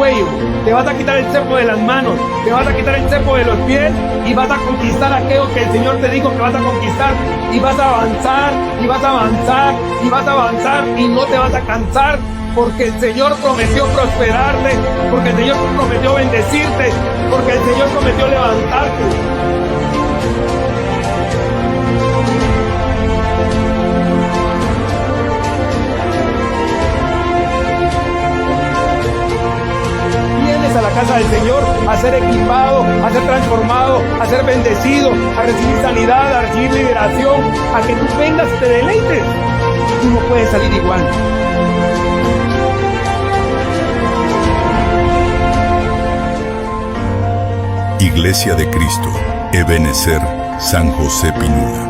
cuello, te vas a quitar el cepo de las manos, te vas a quitar el cepo de los pies y vas a conquistar aquello que el Señor te dijo que vas a conquistar, y vas a avanzar, y vas a avanzar, y vas a avanzar, y no te vas a cansar, porque el Señor prometió prosperarte, porque el Señor prometió bendecirte, porque el Señor prometió levantarte. A la casa del Señor, a ser equipado, a ser transformado, a ser bendecido, a recibir sanidad, a recibir liberación, a que tú vengas, te deleites. Tú no puedes salir igual. Iglesia de Cristo, Ebenecer, San José Pinula.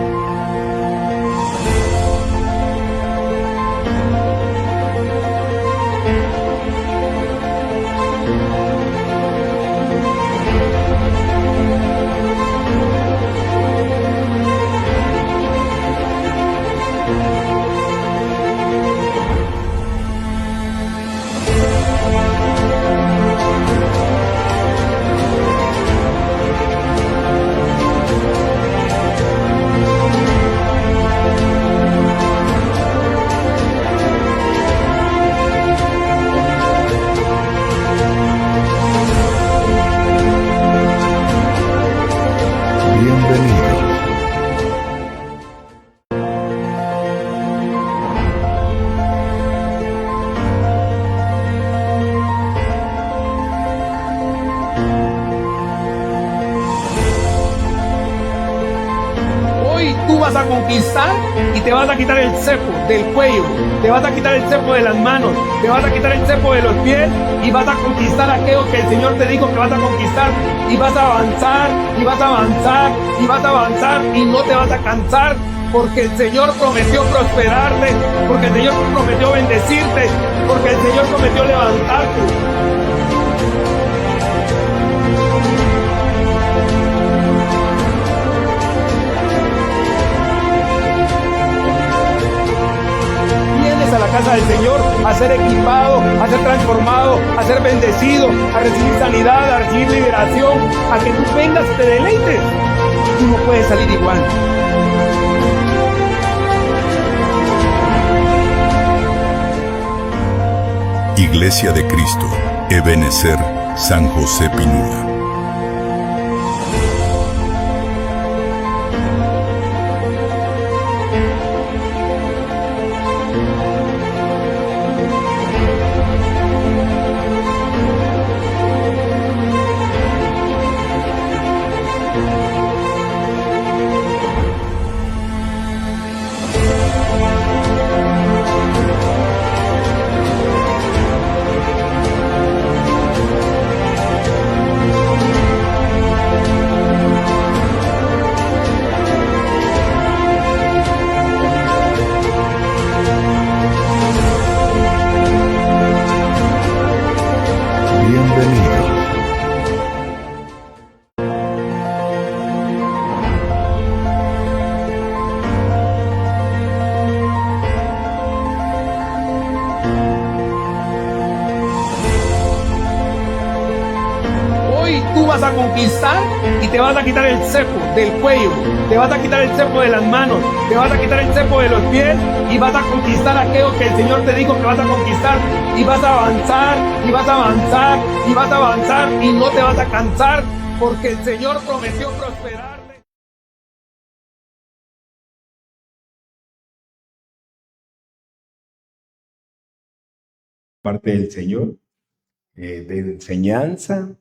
Tú vas a conquistar y te vas a quitar el cepo del cuello, te vas a quitar el cepo de las manos, te vas a quitar el cepo de los pies y vas a conquistar aquello que el Señor te dijo que vas a conquistar, y vas a avanzar, y vas a avanzar, y vas a avanzar, y no te vas a cansar, porque el Señor prometió prosperarte, porque el Señor prometió bendecirte, porque el Señor prometió levantarte. A la casa del Señor, a ser equipado, a ser transformado, a ser bendecido, a recibir sanidad, a recibir liberación, a que tú vengas, te deleites. Tú no puedes salir igual. Iglesia de Cristo, Ebenecer, San José Pinula. Tú vas a conquistar y te vas a quitar el cepo del cuello, te vas a quitar el cepo de las manos, te vas a quitar el cepo de los pies y vas a conquistar aquello que el Señor te dijo que vas a conquistar, y vas a avanzar, y vas a avanzar, y vas a avanzar, y no te vas a cansar, porque el Señor prometió prosperarte. Parte del Señor, de enseñanza.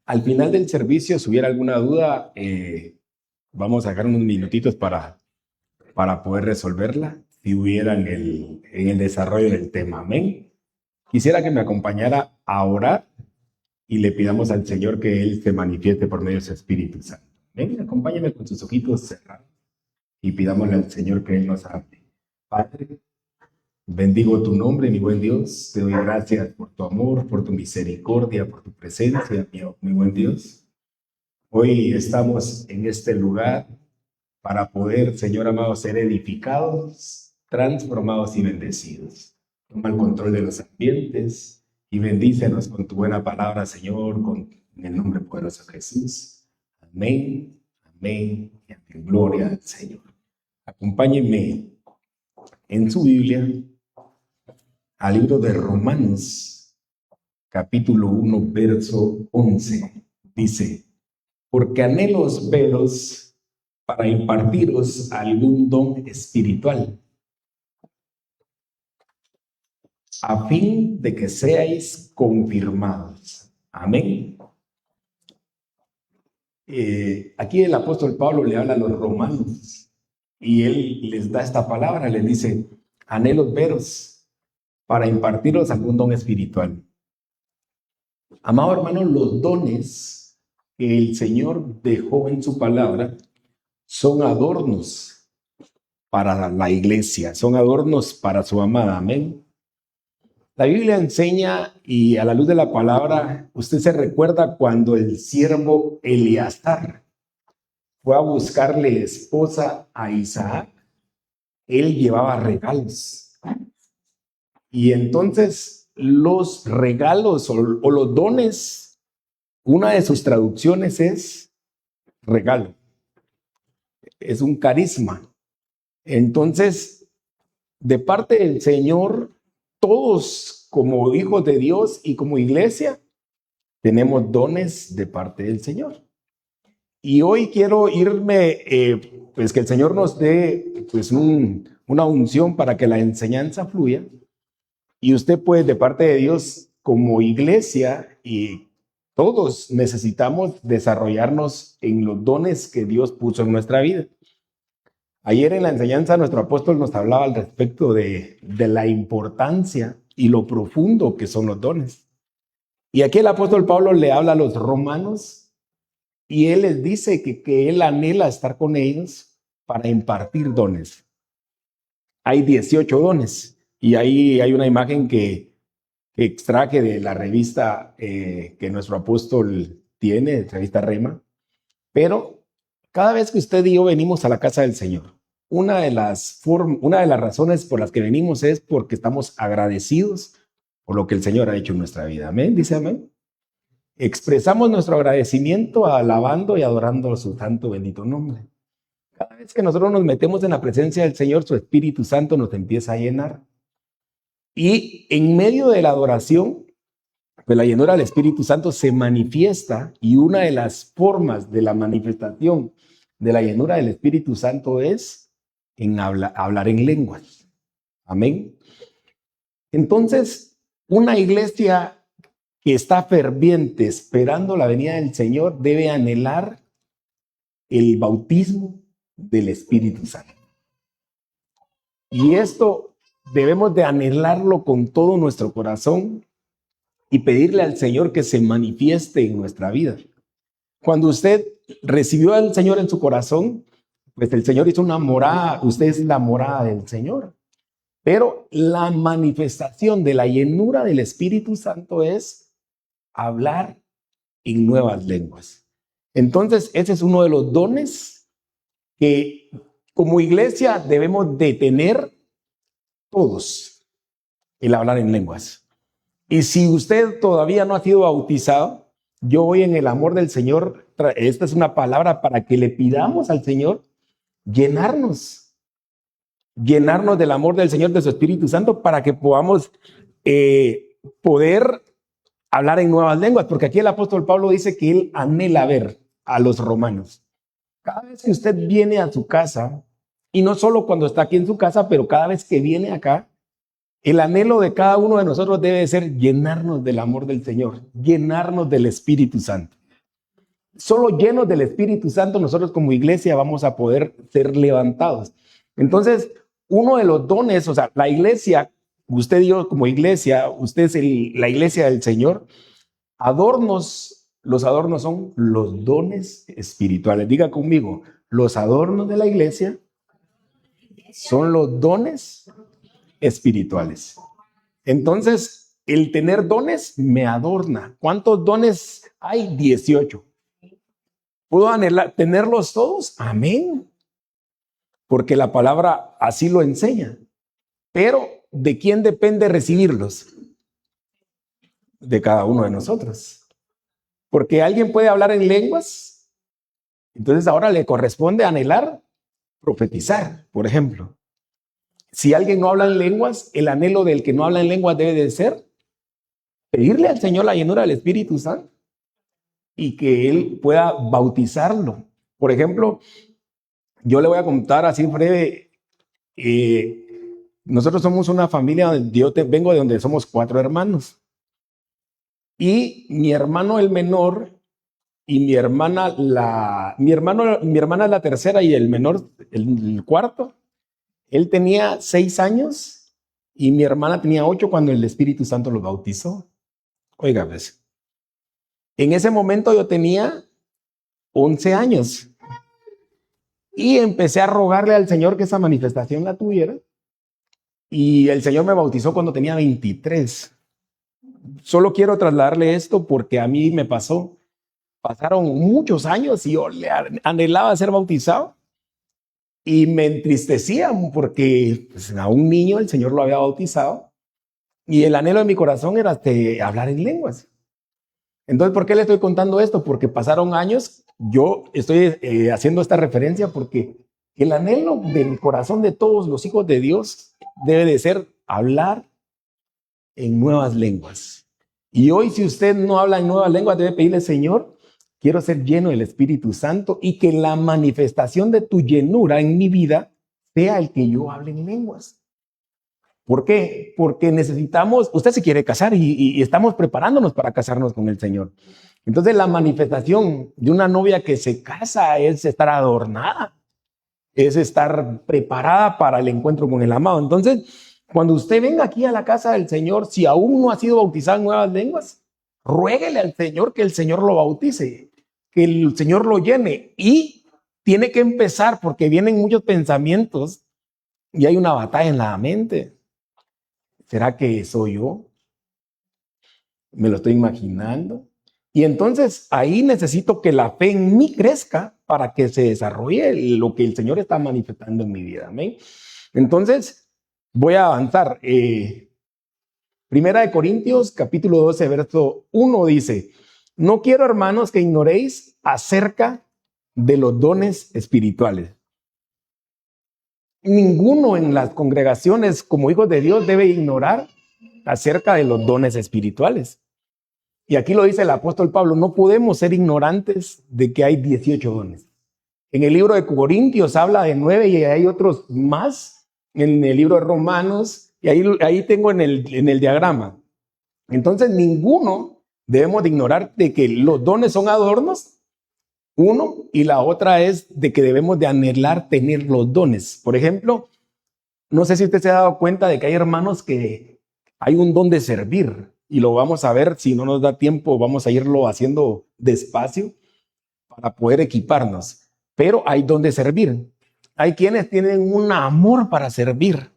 Al final del servicio, si hubiera alguna duda, vamos a sacar unos minutitos para poder resolverla, si hubiera en el desarrollo del tema. Amén. Quisiera que me acompañara a orar y le pidamos al Señor que Él se manifieste por medio de su Espíritu Santo. Amén. Acompáñame con sus ojitos cerrados y pidámosle al Señor que Él nos hable. Padre, bendigo tu nombre, mi buen Dios. Te doy gracias por tu amor, por tu misericordia, por tu presencia, mi buen Dios. Hoy estamos en este lugar para poder, Señor amado, ser edificados, transformados y bendecidos. Toma el control de los ambientes, y bendícenos con tu buena palabra, Señor, en el nombre poderoso de Jesús. Amén, amén y amén. Gloria al Señor. Acompáñenme en su Biblia al libro de Romanos, capítulo 1, verso 11. Dice: porque anhelo veros para impartiros algún don espiritual, a fin de que seáis confirmados. Amén. Aquí el apóstol Pablo le habla a los romanos y él les da esta palabra, les dice: anhelo veros para impartiros algún don espiritual. Amado hermano, los dones que el Señor dejó en su palabra son adornos para la iglesia, son adornos para su amada. Amén. La Biblia enseña, y a la luz de la palabra, usted se recuerda cuando el siervo Eleazar fue a buscarle esposa a Isaac. Él llevaba regalos. Y entonces los regalos o los dones, una de sus traducciones es regalo. Es un carisma. Entonces, de parte del Señor, todos como hijos de Dios y como iglesia, tenemos dones de parte del Señor. Y hoy quiero irme, pues que el Señor nos dé pues una unción para que la enseñanza fluya. Y usted pues de parte de Dios como iglesia, y todos necesitamos desarrollarnos en los dones que Dios puso en nuestra vida. Ayer en la enseñanza nuestro apóstol nos hablaba al respecto de la importancia y lo profundo que son los dones. Y aquí el apóstol Pablo le habla a los romanos y él les dice que él anhela estar con ellos para impartir dones. Hay 18 dones y ahí hay una imagen que extraje de la revista que nuestro apóstol tiene, la revista Rema. Pero cada vez que usted y yo venimos a la casa del Señor, una de las razones por las que venimos es porque estamos agradecidos por lo que el Señor ha hecho en nuestra vida. Amén, dice amén. Expresamos nuestro agradecimiento alabando y adorando su santo bendito nombre. Cada vez que nosotros nos metemos en la presencia del Señor, su Espíritu Santo nos empieza a llenar. Y en medio de la adoración, pues la llenura del Espíritu Santo se manifiesta, y una de las formas de la manifestación de la llenura del Espíritu Santo es en hablar en lenguas. Amén. Entonces, una iglesia que está ferviente esperando la venida del Señor debe anhelar el bautismo del Espíritu Santo. Y esto debemos de anhelarlo con todo nuestro corazón y pedirle al Señor que se manifieste en nuestra vida. Cuando usted recibió al Señor en su corazón, pues el Señor hizo una morada, usted es la morada del Señor. Pero la manifestación de la llenura del Espíritu Santo es hablar en nuevas lenguas. Entonces, ese es uno de los dones que como iglesia debemos de tener todos, el hablar en lenguas. Y si usted todavía no ha sido bautizado, yo hoy en el amor del Señor, esta es una palabra para que le pidamos al Señor llenarnos del amor del Señor, de su Espíritu Santo, para que podamos poder hablar en nuevas lenguas, porque aquí el apóstol Pablo dice que él anhela ver a los romanos. Cada vez que usted viene a su casa, y no solo cuando está aquí en su casa, pero cada vez que viene acá, el anhelo de cada uno de nosotros debe ser llenarnos del amor del Señor, llenarnos del Espíritu Santo. Solo llenos del Espíritu Santo nosotros como iglesia vamos a poder ser levantados. Entonces, uno de los dones, o sea, la iglesia, usted y yo como iglesia, usted es la iglesia del Señor. Los adornos son los dones espirituales. Diga conmigo, los adornos de la iglesia son los dones espirituales. Entonces, el tener dones me adorna. ¿Cuántos dones hay? 18. ¿Puedo tenerlos todos? Amén. Porque la palabra así lo enseña. Pero, ¿de quién depende recibirlos? de cada uno de nosotros. Porque alguien puede hablar en lenguas, entonces ahora le corresponde anhelar profetizar, por ejemplo. Si alguien no habla en lenguas, el anhelo del que no habla en lenguas debe de ser pedirle al Señor la llenura del Espíritu Santo y que Él pueda bautizarlo. Por ejemplo, yo le voy a contar así breve. Nosotros somos una familia, vengo de donde somos 4 hermanos. Y mi hermano el menor y mi hermana es la tercera y el menor el cuarto. Él tenía 6 años y mi hermana tenía 8 cuando el Espíritu Santo los bautizó. Oiga, pues, en ese momento yo tenía 11 años y empecé a rogarle al Señor que esa manifestación la tuviera. Y el Señor me bautizó cuando tenía 23. Solo quiero trasladarle esto porque a mí me pasó. Pasaron muchos años y yo le anhelaba ser bautizado. Y me entristecía porque pues, a un niño el Señor lo había bautizado. Y el anhelo de mi corazón era hablar en lenguas. Entonces, ¿por qué le estoy contando esto? Porque pasaron años. Yo estoy haciendo esta referencia porque el anhelo de mi corazón de todos los hijos de Dios debe de ser hablar en nuevas lenguas. Y hoy, si usted no habla en nuevas lenguas, debe pedirle, Señor, quiero ser lleno del Espíritu Santo y que la manifestación de tu llenura en mi vida sea el que yo hable en lenguas. ¿Por qué? Porque necesitamos, usted se quiere casar y estamos preparándonos para casarnos con el Señor. Entonces la manifestación de una novia que se casa es estar adornada, es estar preparada para el encuentro con el amado. Entonces, cuando usted venga aquí a la casa del Señor, si aún no ha sido bautizado en nuevas lenguas, ruéguele al Señor que el Señor lo bautice, que el Señor lo llene. Y tiene que empezar porque vienen muchos pensamientos y hay una batalla en la mente. ¿Será que soy yo? Me lo estoy imaginando. Y entonces ahí necesito que la fe en mí crezca para que se desarrolle lo que el Señor está manifestando en mi vida. ¿Amén? Entonces voy a avanzar. Primera de Corintios, capítulo 12, verso 1 dice: no quiero, hermanos, que ignoréis acerca de los dones espirituales. Ninguno en las congregaciones como hijos de Dios debe ignorar acerca de los dones espirituales. Y aquí lo dice el apóstol Pablo, no podemos ser ignorantes de que hay 18 dones. En el libro de Corintios habla de 9 y hay otros más. En el libro de Romanos, y ahí tengo en el diagrama. Entonces ninguno debemos de ignorar de que los dones son adornos. Uno, y la otra es de que debemos de anhelar tener los dones. Por ejemplo, no sé si usted se ha dado cuenta de que hay hermanos que hay un don de servir y lo vamos a ver, si no nos da tiempo vamos a irlo haciendo despacio para poder equiparnos, pero hay don de servir. Hay quienes tienen un amor para servir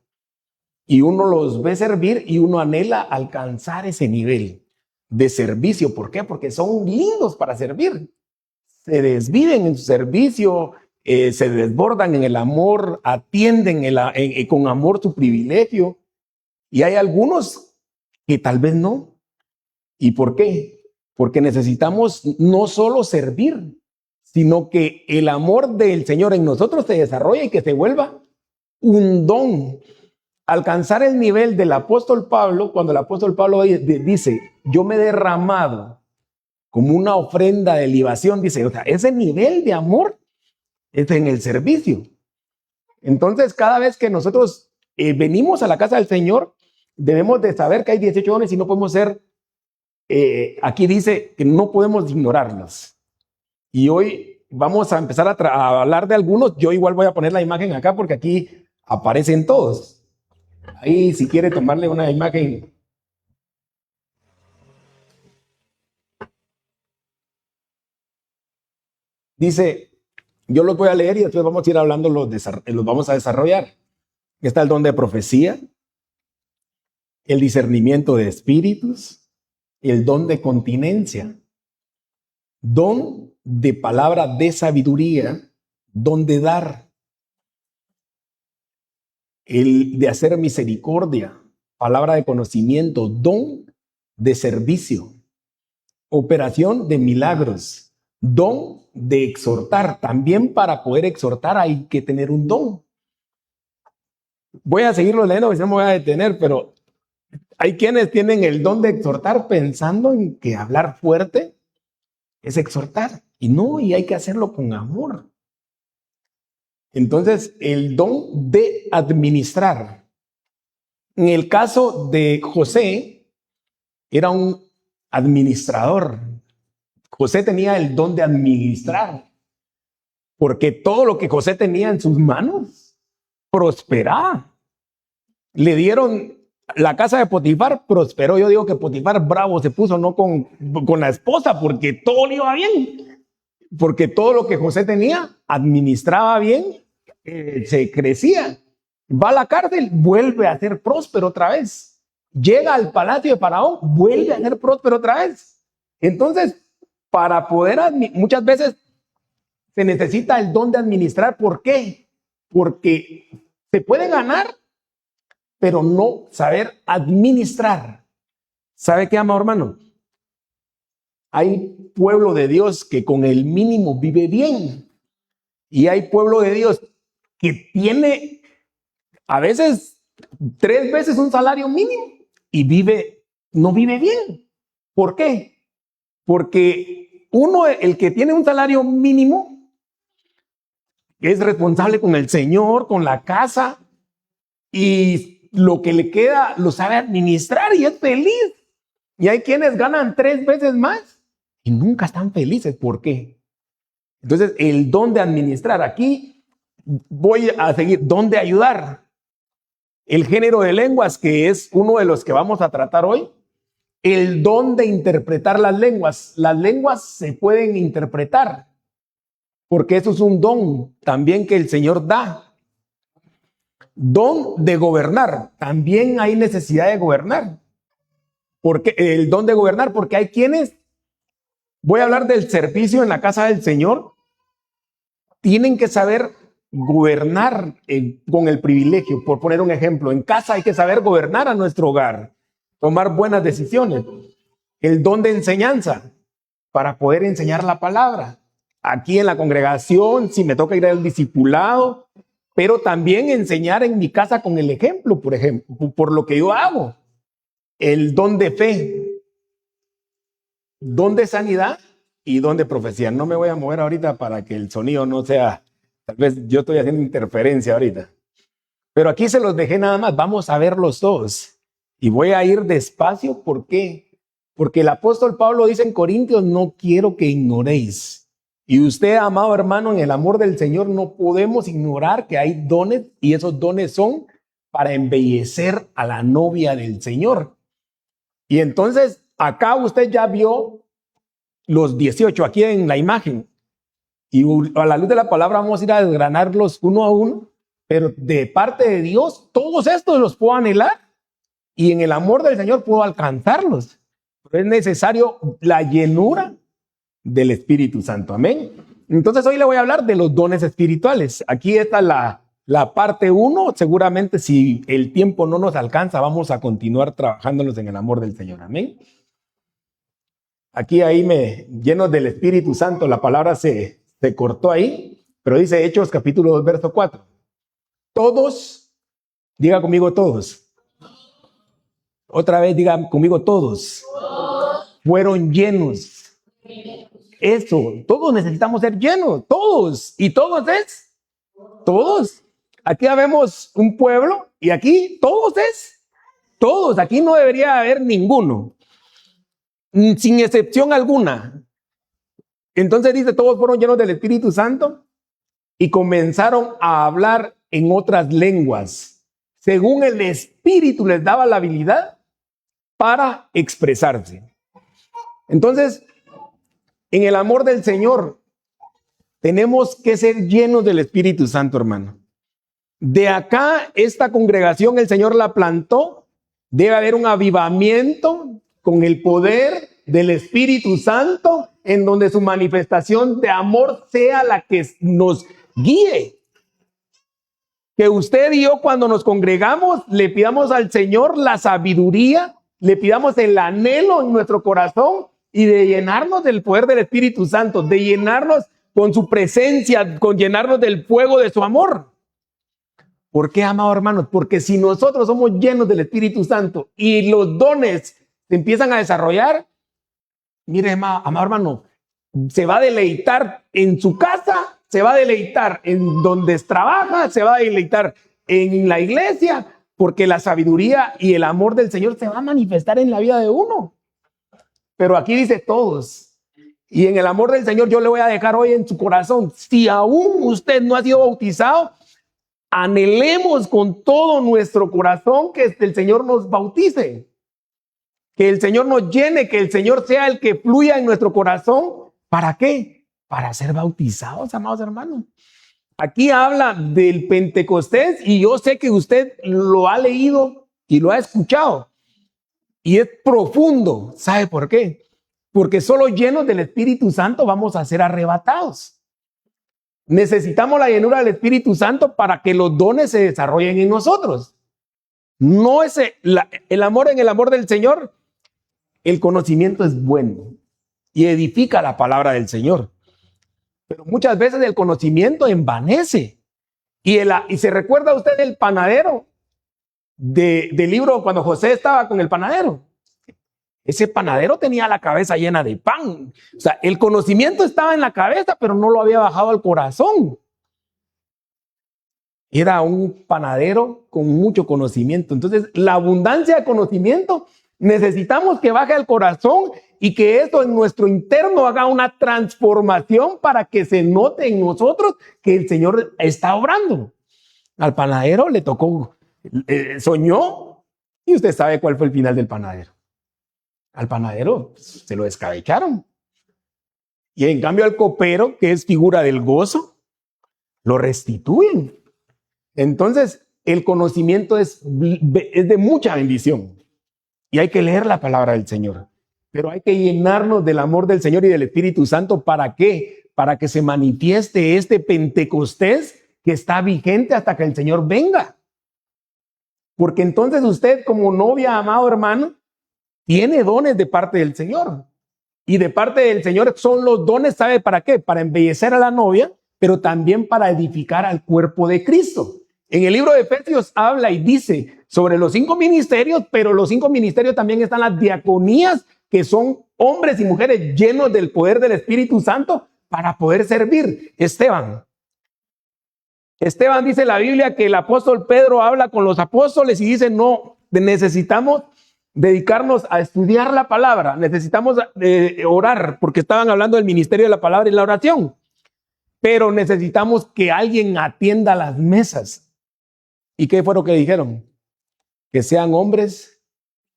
y uno los ve servir y uno anhela alcanzar ese nivel de servicio. ¿Por qué? Porque son lindos para servir. Se desviven en su servicio, se desbordan en el amor, atienden con amor su privilegio. Y hay algunos que tal vez no. ¿Y por qué? Porque necesitamos no solo servir, sino que el amor del Señor en nosotros se desarrolle y que se vuelva un don. Alcanzar el nivel del apóstol Pablo, cuando el apóstol Pablo dice, yo me he derramado como una ofrenda de libación, dice, o sea, ese nivel de amor es en el servicio. Entonces, cada vez que nosotros venimos a la casa del Señor, debemos de saber que hay 18 dones y no podemos ser, aquí dice que no podemos ignorarlos. Y hoy vamos a empezar a hablar de algunos. Yo igual voy a poner la imagen acá porque aquí aparecen todos. Ahí si quiere tomarle una imagen. Dice, yo los voy a leer y después vamos a ir hablando, los vamos a desarrollar. Está el don de profecía, el discernimiento de espíritus, el don de continencia, don de palabra de sabiduría, don de dar, el de hacer misericordia, palabra de conocimiento, don de servicio, operación de milagros, don de exhortar. También para poder exhortar hay que tener un don. Voy a seguirlo leyendo, porque no me voy a detener, pero hay quienes tienen el don de exhortar pensando en que hablar fuerte es exhortar. Y no, y hay que hacerlo con amor. Entonces, el don de administrar. En el caso de José, era un administrador. José tenía el don de administrar, porque todo lo que José tenía en sus manos prosperaba. Le dieron la casa de Potifar, prosperó. Yo digo que Potifar bravo se puso, no con la esposa, porque todo le iba bien. Porque todo lo que José tenía, administraba bien, se crecía. Va a la cárcel, vuelve a ser próspero otra vez. Llega al palacio de Faraón, vuelve a ser próspero otra vez. Entonces, para poder, muchas veces se necesita el don de administrar. ¿Por qué? Porque se puede ganar, pero no saber administrar. ¿Sabe qué, amado hermano? Hay pueblo de Dios que con el mínimo vive bien. Y hay pueblo de Dios que tiene a veces 3 veces un salario mínimo y no vive bien. ¿Por qué? Porque el que tiene un salario mínimo es responsable con el Señor, con la casa, y lo que le queda lo sabe administrar y es feliz. Y hay quienes ganan 3 veces más y nunca están felices. ¿Por qué? Entonces, el don de administrar. Aquí voy a seguir. Don de ayudar. El género de lenguas, que es uno de los que vamos a tratar hoy. El don de interpretar las lenguas. Las lenguas se pueden interpretar, porque eso es un don también que el Señor da. Don de gobernar. También hay necesidad de gobernar. Porque el don de gobernar, porque hay quienes, voy a hablar del servicio en la casa del Señor, tienen que saber gobernar con el privilegio. Por poner un ejemplo, en casa hay que saber gobernar a nuestro hogar, tomar buenas decisiones. El don de enseñanza, para poder enseñar la palabra. Aquí en la congregación, si me toca ir al discipulado, pero también enseñar en mi casa con el ejemplo, por ejemplo, por lo que yo hago. El don de fe, don de sanidad y don de profecía. No me voy a mover ahorita para que el sonido no sea, tal vez yo estoy haciendo interferencia ahorita. Pero aquí se los dejé nada más, vamos a verlos todos. Y voy a ir despacio, ¿por qué? Porque el apóstol Pablo dice en Corintios, no quiero que ignoréis. Y usted, amado hermano, en el amor del Señor no podemos ignorar que hay dones, y esos dones son para embellecer a la novia del Señor. Y entonces, acá usted ya vio los 18 aquí en la imagen. Y a la luz de la palabra vamos a ir a desgranarlos uno a uno. Pero de parte de Dios, todos estos los puedo anhelar. Y en el amor del Señor puedo alcanzarlos. Pero es necesario la llenura del Espíritu Santo. Amén. Entonces hoy le voy a hablar de los dones espirituales. Aquí está la parte 1. Seguramente si el tiempo no nos alcanza, vamos a continuar trabajándonos en el amor del Señor. Amén. Aquí ahí me lleno del Espíritu Santo. La palabra se cortó ahí, pero dice Hechos capítulo 2, verso 4. Todos, diga conmigo todos. Otra vez diga conmigo todos. Fueron llenos. Eso, todos necesitamos ser llenos, todos. ¿Y todos es? Todos. Aquí vemos un pueblo y aquí todos es. Todos, aquí no debería haber ninguno, sin excepción alguna. Entonces dice, todos fueron llenos del Espíritu Santo y comenzaron a hablar en otras lenguas, según el Espíritu les daba la habilidad para expresarse. Entonces, en el amor del Señor, tenemos que ser llenos del Espíritu Santo, hermano. De acá, esta congregación, el Señor la plantó. Debe haber un avivamiento con el poder del Espíritu Santo, en donde su manifestación de amor sea la que nos guíe. Que usted y yo, cuando nos congregamos, le pidamos al Señor la sabiduría le pidamos el anhelo en nuestro corazón y de llenarnos del poder del Espíritu Santo, de llenarnos con su presencia, con llenarnos del fuego de su amor. ¿Por qué, amados hermanos? Porque si nosotros somos llenos del Espíritu Santo y los dones se empiezan a desarrollar, mire, amado hermano, se va a deleitar en su casa, se va a deleitar en donde trabaja, se va a deleitar en la iglesia, porque la sabiduría y el amor del Señor se va a manifestar en la vida de uno. Pero aquí dice todos. Y en el amor del Señor yo le voy a dejar hoy en su corazón, si aún usted no ha sido bautizado, anhelemos con todo nuestro corazón que el Señor nos bautice, que el Señor nos llene, que el Señor sea el que fluya en nuestro corazón. ¿Para qué? Para ser bautizados, amados hermanos. Aquí habla del Pentecostés y yo sé que usted lo ha leído y lo ha escuchado. Y es profundo. ¿Sabe por qué? Porque solo llenos del Espíritu Santo vamos a ser arrebatados. Necesitamos la llenura del Espíritu Santo para que los dones se desarrollen en nosotros. No es el amor en el amor del Señor. El conocimiento es bueno y edifica la palabra del Señor. Pero muchas veces el conocimiento envanece. Y se recuerda usted del panadero, del libro cuando José estaba con el panadero. Ese panadero tenía la cabeza llena de pan. O sea, el conocimiento estaba en la cabeza, pero no lo había bajado al corazón. Era un panadero con mucho conocimiento. Entonces, la abundancia de conocimiento necesitamos que baje al corazón y que esto en nuestro interno haga una transformación para que se note en nosotros que el Señor está obrando. Al panadero le tocó, soñó, y usted sabe cuál fue el final del panadero. Al panadero se lo descabecharon. Y en cambio al copero, que es figura del gozo, lo restituyen. Entonces, el conocimiento es de mucha bendición. Y hay que leer la palabra del Señor. Pero hay que llenarnos del amor del Señor y del Espíritu Santo. ¿Para qué? Para que se manifieste este Pentecostés que está vigente hasta que el Señor venga. Porque entonces usted, como novia, amado hermano, tiene dones de parte del Señor. Y de parte del Señor son los dones, ¿sabe para qué? Para embellecer a la novia, pero también para edificar al cuerpo de Cristo. En el libro de Efesios habla y dice sobre los 5 ministerios, pero los 5 ministerios también están las diaconías, que son hombres y mujeres llenos del poder del Espíritu Santo para poder servir. Esteban dice la Biblia que el apóstol Pedro habla con los apóstoles y dice, no, necesitamos dedicarnos a estudiar la palabra, necesitamos orar, porque estaban hablando del ministerio de la palabra y la oración, pero necesitamos que alguien atienda las mesas. ¿Y qué fue lo que dijeron? Que sean hombres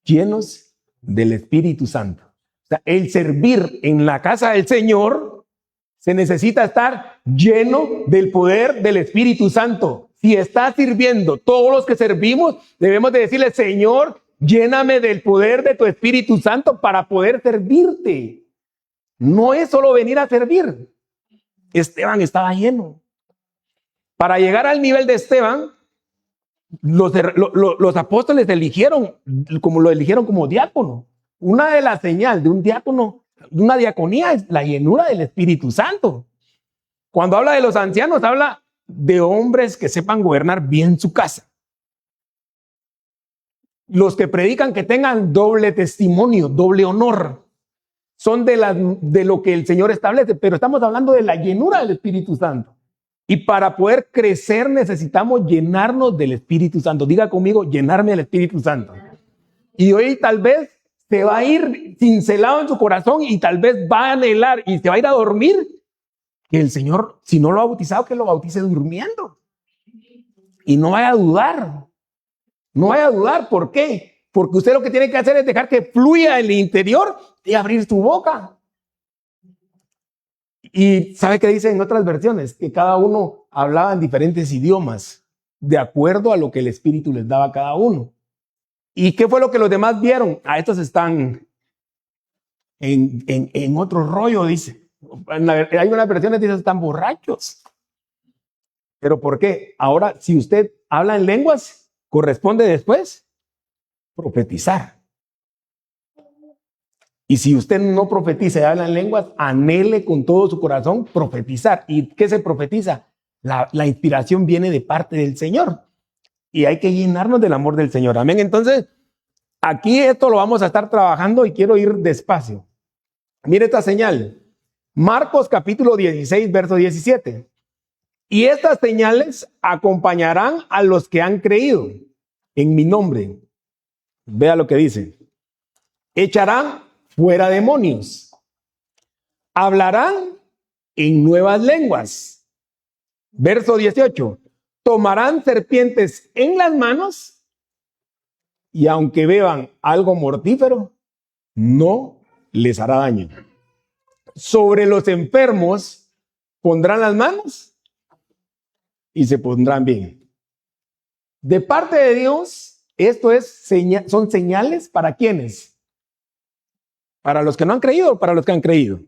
llenos del Espíritu Santo. O sea, el servir en la casa del Señor se necesita estar lleno del poder del Espíritu Santo. Si está sirviendo, todos los que servimos debemos de decirle, Señor, lléname del poder de tu Espíritu Santo para poder servirte. No es solo venir a servir. Esteban estaba lleno. Para llegar al nivel de Esteban, los apóstoles lo eligieron como diácono. Una de las señales de un diácono, de una diaconía, es la llenura del Espíritu Santo. Cuando habla de los ancianos, habla de hombres que sepan gobernar bien su casa. Los que predican que tengan doble testimonio, doble honor, son de lo que el Señor establece, pero estamos hablando de la llenura del Espíritu Santo. Y para poder crecer necesitamos llenarnos del Espíritu Santo. Diga conmigo, llenarme del Espíritu Santo. Y hoy tal vez se va a ir cincelado en su corazón y tal vez va a anhelar y se va a ir a dormir. Que el Señor, si no lo ha bautizado, que lo bautice durmiendo. Y no vaya a dudar. No vaya a dudar. ¿Por qué? Porque usted lo que tiene que hacer es dejar que fluya el interior y abrir su boca. Y ¿sabe qué dicen en otras versiones? Que cada uno hablaba en diferentes idiomas, de acuerdo a lo que el Espíritu les daba a cada uno. ¿Y qué fue lo que los demás vieron? A estos están en otro rollo, dice. Hay unas versiones que dicen están borrachos. ¿Pero por qué? Ahora, si usted habla en lenguas, corresponde después profetizar. Y si usted no profetiza y habla en lenguas, anhele con todo su corazón profetizar. ¿Y qué se profetiza? La inspiración viene de parte del Señor. Y hay que llenarnos del amor del Señor. Amén. Entonces, aquí esto lo vamos a estar trabajando y quiero ir despacio. Mire esta señal. Marcos capítulo 16, verso 17. Y estas señales acompañarán a los que han creído en mi nombre. Vea lo que dice. Echarán fuera demonios. Hablarán en nuevas lenguas. Verso 18. Tomarán serpientes en las manos y aunque beban algo mortífero, no les hará daño. Sobre los enfermos pondrán las manos y se pondrán bien. De parte de Dios, esto son señales para ¿quiénes? ¿Para los que no han creído o para los que han creído?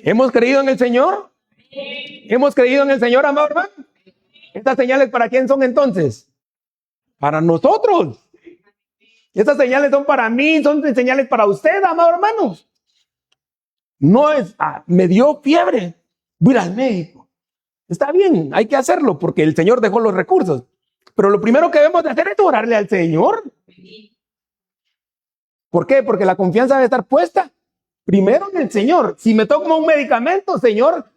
¿Hemos creído en el Señor? ¿Hemos creído en el Señor, amado hermano? ¿Estas señales para quién son entonces? Para nosotros. Estas señales son para mí, son señales para usted, amado hermano. No es, me dio fiebre, voy al médico. Está bien, hay que hacerlo porque el Señor dejó los recursos. Pero lo primero que debemos de hacer es orarle al Señor. ¿Por qué? Porque la confianza debe estar puesta primero en el Señor. Si me tomo un medicamento, Señor,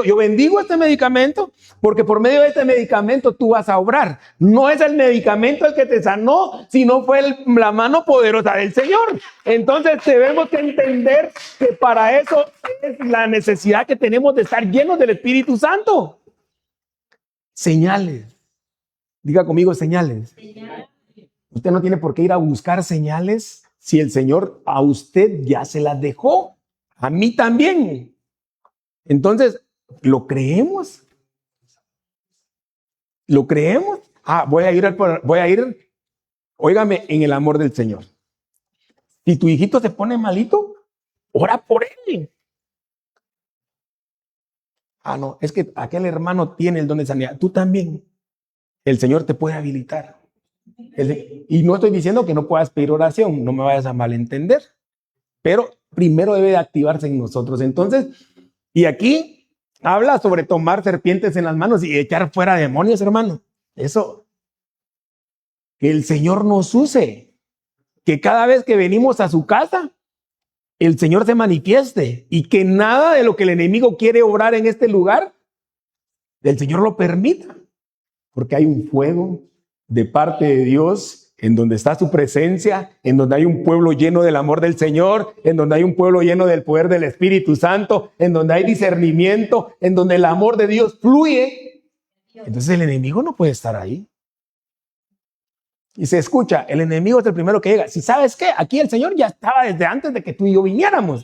yo bendigo este medicamento porque por medio de este medicamento tú vas a obrar. No es el medicamento el que te sanó, sino fue la mano poderosa del Señor. Entonces debemos que entender que para eso es la necesidad que tenemos de estar llenos del Espíritu Santo. Señales. Diga conmigo señales. Usted no tiene por qué ir a buscar señales si el Señor a usted ya se las dejó. A mí también. Entonces, ¿lo creemos? ¿Lo creemos? Voy a ir, óigame, en el amor del Señor. Si tu hijito se pone malito, ora por él. No, es que aquel hermano tiene el don de sanidad. Tú también. El Señor te puede habilitar. Y no estoy diciendo que no puedas pedir oración, no me vayas a malentender. Pero primero debe de activarse en nosotros. Entonces, y aquí habla sobre tomar serpientes en las manos y echar fuera demonios, hermano. Eso, que el Señor nos use. Que cada vez que venimos a su casa, el Señor se manifieste. Y que nada de lo que el enemigo quiere obrar en este lugar, el Señor lo permita. Porque hay un fuego de parte de Dios en donde está su presencia, en donde hay un pueblo lleno del amor del Señor, en donde hay un pueblo lleno del poder del Espíritu Santo, en donde hay discernimiento, en donde el amor de Dios fluye. Entonces el enemigo no puede estar ahí. Y se escucha, el enemigo es el primero que llega. Si sabes qué, aquí el Señor ya estaba desde antes de que tú y yo viniéramos.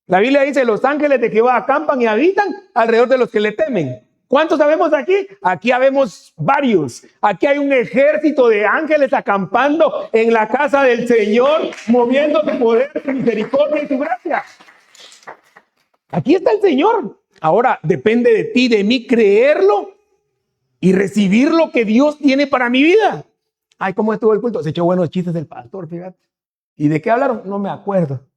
La Biblia dice, los ángeles de Jehová acampan y habitan alrededor de los que le temen. ¿Cuántos sabemos aquí? Aquí habemos varios. Aquí hay un ejército de ángeles acampando en la casa del Señor, moviendo su poder, su misericordia y su gracia. Aquí está el Señor. Ahora depende de ti, de mí, creerlo y recibir lo que Dios tiene para mi vida. ¿Cómo estuvo el culto? Se echó buenos chistes del pastor, fíjate. ¿Y de qué hablaron? No me acuerdo.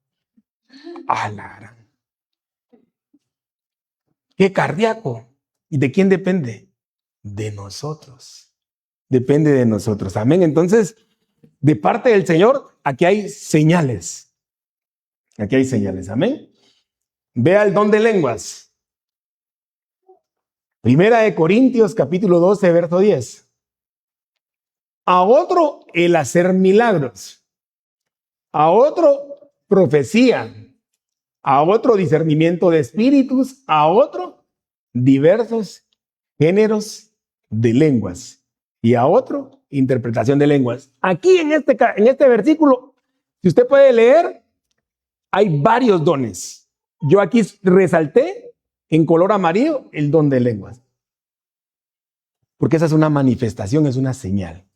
¡Qué cardíaco! ¿Y de quién depende? De nosotros. Depende de nosotros. Amén. Entonces, de parte del Señor, aquí hay señales. Aquí hay señales. Amén. Vea el don de lenguas. Primera de Corintios, capítulo 12, verso 10. A otro, el hacer milagros. A otro, profecía. A otro, discernimiento de espíritus. A otro, diversos géneros de lenguas y a otro interpretación de lenguas. Aquí en este versículo, si usted puede leer, hay varios dones. Yo aquí resalté en color amarillo el don de lenguas, porque esa es una manifestación, es una señal.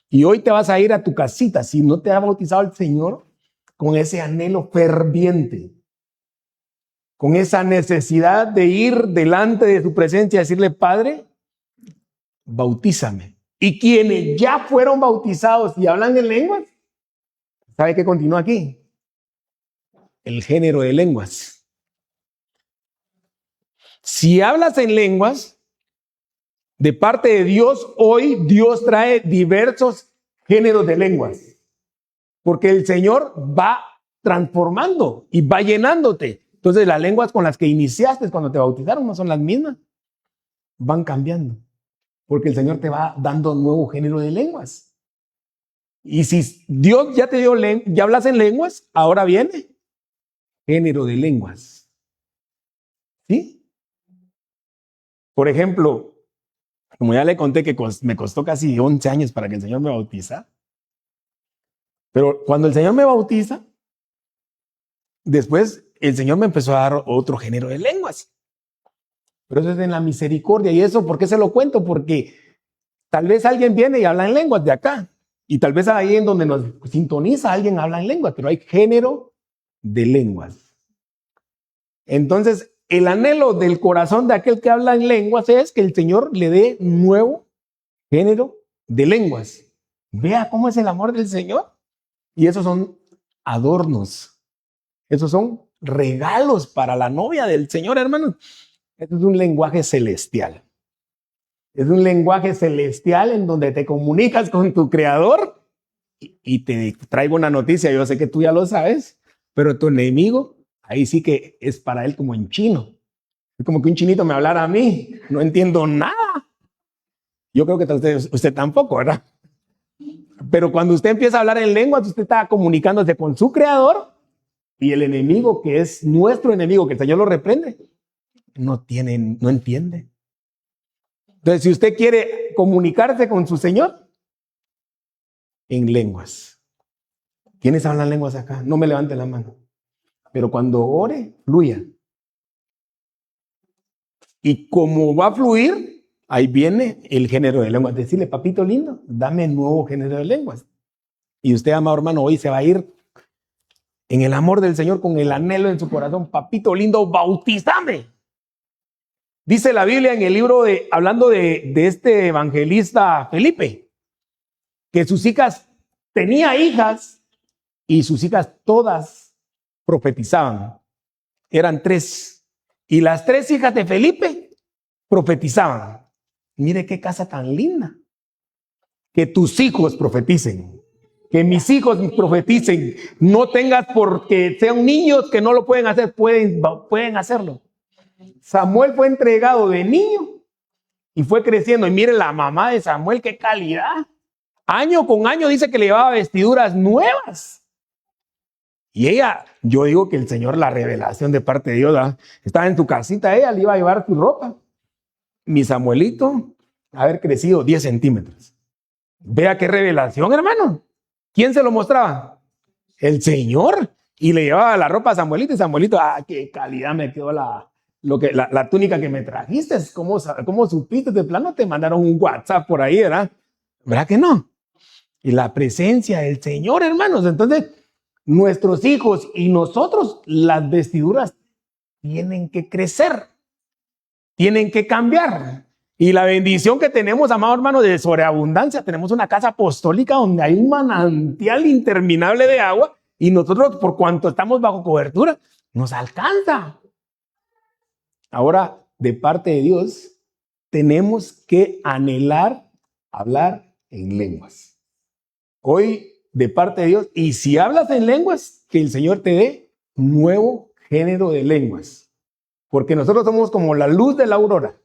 Y hoy te vas a ir a tu casita, si no te ha bautizado el Señor, con ese anhelo ferviente, con esa necesidad de ir delante de su presencia y decirle, Padre, bautízame. Y quienes ya fueron bautizados y hablan en lenguas, ¿sabe qué continúa aquí? el género de lenguas. Si hablas en lenguas, de parte de Dios, hoy Dios trae diversos géneros de lenguas. Porque el Señor va transformando y va llenándote. Entonces las lenguas con las que iniciaste cuando te bautizaron no son las mismas. Van cambiando. Porque el Señor te va dando un nuevo género de lenguas. Y si Dios ya te dio, ya hablas en lenguas, ahora viene género de lenguas. ¿Sí? Por ejemplo, como ya le conté que me costó casi 11 años para que el Señor me bautizara. Pero cuando el Señor me bautiza, después el Señor me empezó a dar otro género de lenguas. Pero eso es en la misericordia. ¿Y eso por qué se lo cuento? Porque tal vez alguien viene y habla en lenguas de acá. Y tal vez ahí en donde nos sintoniza alguien habla en lenguas. Pero hay género de lenguas. Entonces, el anhelo del corazón de aquel que habla en lenguas es que el Señor le dé nuevo género de lenguas. Vea cómo es el amor del Señor. Y esos son adornos. Esos son regalos para la novia del Señor, hermanos. Esto es un lenguaje celestial. Es un lenguaje celestial en donde te comunicas con tu Creador. Y te traigo una noticia, yo sé que tú ya lo sabes, pero tu enemigo, ahí sí que es para él como en chino. Es como que un chinito me hablara a mí. No entiendo nada. Yo creo que usted tampoco, ¿verdad? Pero cuando usted empieza a hablar en lenguas, usted está comunicándose con su Creador y el enemigo, que es nuestro enemigo, que el Señor lo reprende, no entiende. Entonces, si usted quiere comunicarse con su Señor, en lenguas. ¿Quiénes hablan lenguas acá? No me levante la mano. Pero cuando ore, fluya. Y como va a fluir, ahí viene el género de lenguas. Decirle, papito lindo, dame nuevo género de lenguas. Y usted, amado hermano, hoy se va a ir en el amor del Señor, con el anhelo en su corazón. Papito lindo, bautízame. Dice la Biblia en el libro hablando de este evangelista Felipe, que sus hijas, tenía hijas y sus hijas todas profetizaban. Eran 3. Y las 3 hijas de Felipe profetizaban. Mire qué casa tan linda. Que tus hijos profeticen. Que mis hijos profeticen. No tengas porque sean niños que no lo pueden hacer. Pueden hacerlo. Samuel fue entregado de niño y fue creciendo. Y mire la mamá de Samuel, qué calidad. Año con año dice que le llevaba vestiduras nuevas. Y ella, yo digo que el Señor, la revelación de parte de Dios, ¿verdad? Estaba en tu casita, ella le iba a llevar tu ropa. Mi Samuelito, haber crecido 10 centímetros. Vea qué revelación, hermano. ¿Quién se lo mostraba? El Señor. Y le llevaba la ropa a Samuelito y Samuelito, qué calidad me quedó la túnica que me trajiste. ¿Cómo supiste? De plano te mandaron un WhatsApp por ahí, ¿verdad? ¿Verdad que no? Y la presencia del Señor, hermanos. Entonces, nuestros hijos y nosotros, las vestiduras tienen que crecer, tienen que cambiar. Y la bendición que tenemos, amado hermano, de sobreabundancia, tenemos una casa apostólica donde hay un manantial interminable de agua y nosotros, por cuanto estamos bajo cobertura, nos alcanza. Ahora, de parte de Dios, tenemos que anhelar hablar en lenguas. Hoy, de parte de Dios, y si hablas en lenguas, que el Señor te dé nuevo género de lenguas. Porque nosotros somos como la luz de la aurora,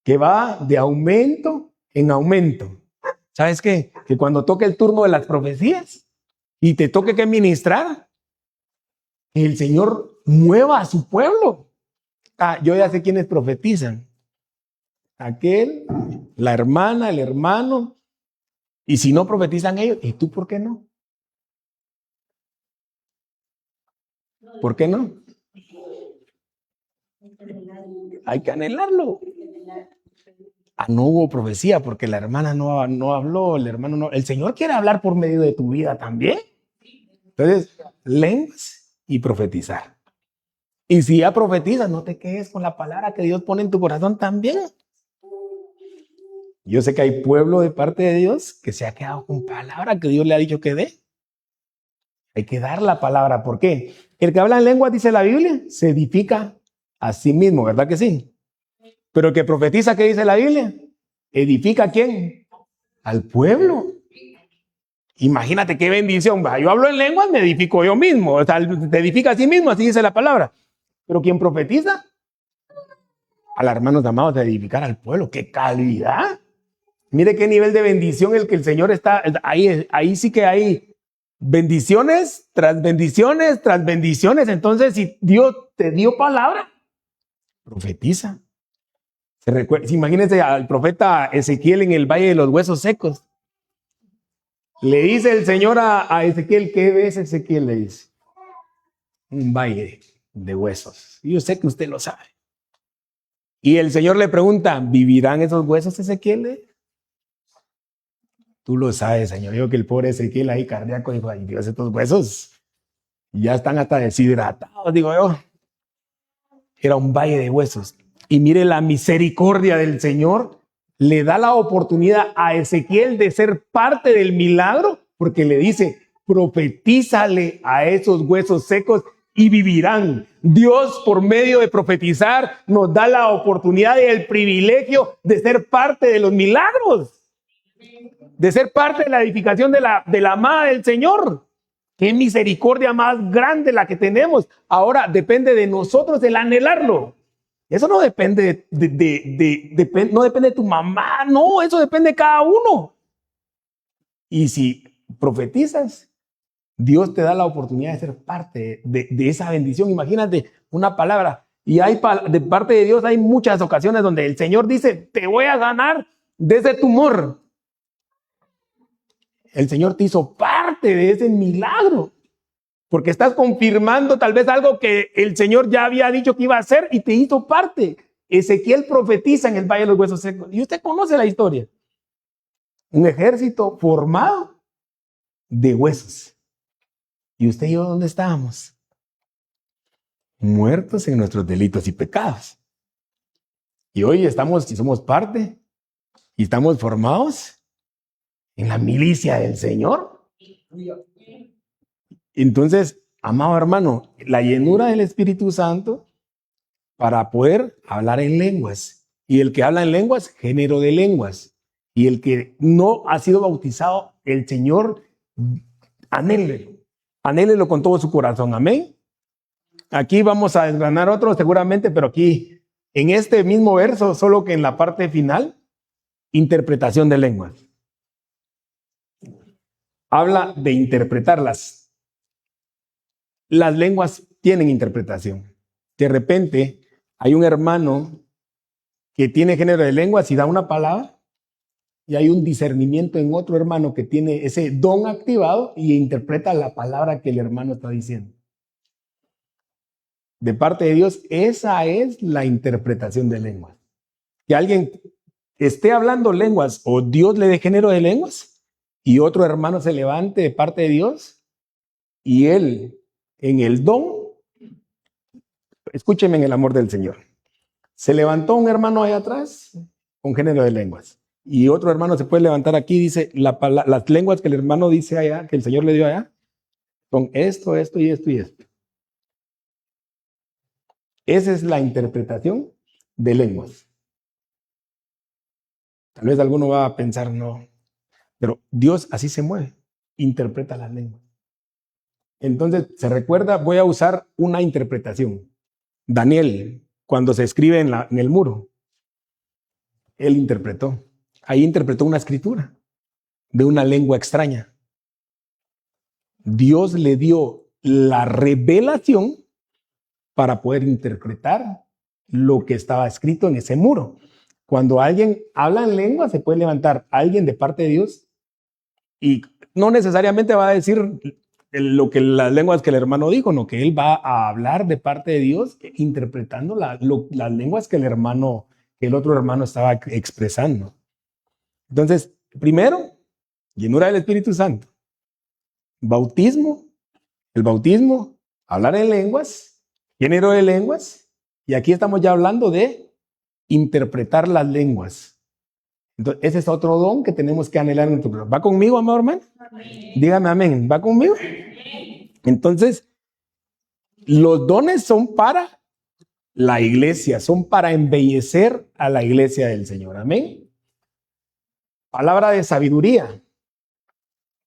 que va de aumento en aumento. ¿Sabes qué? Que cuando toque el turno de las profecías y te toque que ministrar, que el Señor mueva a su pueblo. Yo ya sé quiénes profetizan. Aquel, la hermana, el hermano. Y si no profetizan ellos, ¿y tú por qué no? ¿Por qué no? Hay que anhelarlo. No hubo profecía porque la hermana no habló, el hermano no. El Señor quiere hablar por medio de tu vida también. Entonces, lenguas y profetizar. Y si ya profetizas, no te quedes con la palabra que Dios pone en tu corazón también. Yo sé que hay pueblo de parte de Dios que se ha quedado con palabra que Dios le ha dicho que dé. Hay que dar la palabra. ¿Por qué? El que habla en lenguas, dice la Biblia, se edifica a sí mismo, ¿verdad que sí? Pero el que profetiza, ¿qué dice la Biblia? ¿Edifica a quién? Al pueblo. Imagínate qué bendición. Yo hablo en lenguas, me edifico yo mismo. O sea, te edifica a sí mismo, así dice la palabra. Pero quien profetiza, a los hermanos amados, de edificar al pueblo. ¡Qué calidad! Mire qué nivel de bendición el que el Señor está. Ahí sí que hay bendiciones tras bendiciones tras bendiciones. Entonces, si Dios te dio palabra, profetiza. Imagínense al profeta Ezequiel en el Valle de los Huesos Secos. Le dice el Señor a Ezequiel, ¿qué ves, Ezequiel? Le dice, un valle de huesos. Y yo sé que usted lo sabe. Y el Señor le pregunta, ¿vivirán esos huesos, Ezequiel? Tú lo sabes, Señor. Digo que el pobre Ezequiel ahí cardíaco dijo, ay Dios, estos huesos ya están hasta deshidratados, digo yo. Era un valle de huesos. Y mire la misericordia del Señor. Le da la oportunidad a Ezequiel de ser parte del milagro, porque le dice, profetízale a esos huesos secos y vivirán. Dios, por medio de profetizar, nos da la oportunidad y el privilegio de ser parte de los milagros, de ser parte de la edificación de la amada del Señor. Qué misericordia más grande la que tenemos. Ahora depende de nosotros el anhelarlo. Eso no depende no depende de tu mamá, no, eso depende de cada uno. Y si profetizas, Dios te da la oportunidad de ser parte de esa bendición. Imagínate una palabra. Y de parte de Dios hay muchas ocasiones donde el Señor dice, te voy a sanar de ese tumor. El Señor te hizo parte de ese milagro. Porque estás confirmando tal vez algo que el Señor ya había dicho que iba a hacer y te hizo parte. Ezequiel profetiza en el Valle de los Huesos Secos. Y usted conoce la historia. Un ejército formado de huesos. ¿Y usted y yo dónde estábamos? Muertos en nuestros delitos y pecados. Y hoy somos parte y estamos formados en la milicia del Señor. Entonces, amado hermano, la llenura del Espíritu Santo para poder hablar en lenguas. Y el que habla en lenguas, género de lenguas. Y el que no ha sido bautizado, el Señor, anhélelo. Anhélelo con todo su corazón. Amén. Aquí vamos a desgranar otro seguramente, pero aquí, en este mismo verso, solo que en la parte final, interpretación de lenguas. Habla de interpretarlas. Las lenguas tienen interpretación. De repente hay un hermano que tiene género de lenguas y da una palabra y hay un discernimiento en otro hermano que tiene ese don activado y interpreta la palabra que el hermano está diciendo. De parte de Dios, esa es la interpretación de lenguas. Que alguien esté hablando lenguas o Dios le dé género de lenguas y otro hermano se levante de parte de Dios y él en el don, escúcheme en el amor del Señor. Se levantó un hermano allá atrás con género de lenguas. Y otro hermano se puede levantar aquí, dice, las lenguas que el hermano dice allá, que el Señor le dio allá, son esto, esto y esto y esto. Esa es la interpretación de lenguas. Tal vez alguno va a pensar, no, pero Dios así se mueve, interpreta las lenguas. Entonces, se recuerda, voy a usar una interpretación. Daniel, cuando se escribe en el muro, él interpretó. Ahí interpretó una escritura de una lengua extraña. Dios le dio la revelación para poder interpretar lo que estaba escrito en ese muro. Cuando alguien habla en lengua, se puede levantar alguien de parte de Dios y no necesariamente va a decir las lenguas que el hermano dijo, no, que él va a hablar de parte de Dios interpretando las lenguas que el otro hermano estaba expresando. Entonces, primero, llenura del Espíritu Santo. El bautismo, hablar en lenguas, género de lenguas, y aquí estamos ya hablando de interpretar las lenguas. Entonces, ese es otro don que tenemos que anhelar en nuestro programa. ¿Va conmigo, amado hermano? Amén. Dígame amén. ¿Va conmigo? Entonces, los dones son para la iglesia, son para embellecer a la iglesia del Señor. Amén. Palabra de sabiduría,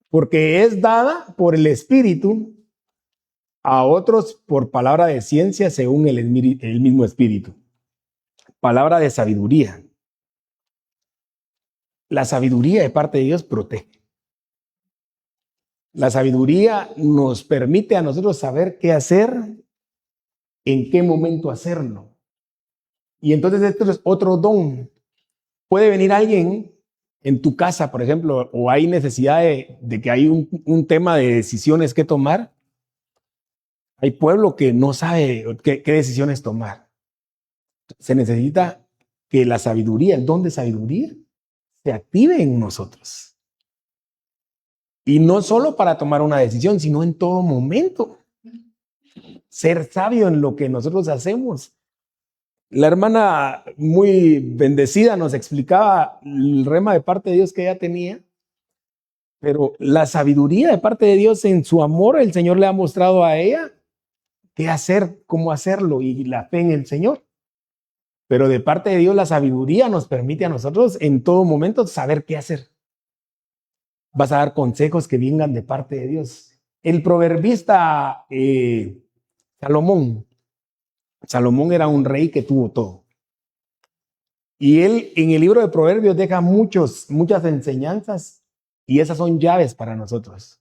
porque es dada por el Espíritu a otros por palabra de ciencia según el mismo Espíritu. Palabra de sabiduría. La sabiduría de parte de Dios protege. La sabiduría nos permite a nosotros saber qué hacer, en qué momento hacerlo. Y entonces esto es otro don. Puede venir alguien en tu casa, por ejemplo, o hay necesidad de que hay un tema de decisiones que tomar. Hay pueblo que no sabe qué decisiones tomar. Se necesita que la sabiduría, el don de sabiduría, se active en nosotros. Y no solo para tomar una decisión, sino en todo momento. Ser sabio en lo que nosotros hacemos. La hermana muy bendecida nos explicaba el rema de parte de Dios que ella tenía, pero la sabiduría de parte de Dios en su amor, el Señor le ha mostrado a ella qué hacer, cómo hacerlo y la fe en el Señor. Pero de parte de Dios la sabiduría nos permite a nosotros en todo momento saber qué hacer. Vas a dar consejos que vengan de parte de Dios. El proverbista Salomón era un rey que tuvo todo. Y él en el libro de Proverbios deja muchas enseñanzas y esas son llaves para nosotros.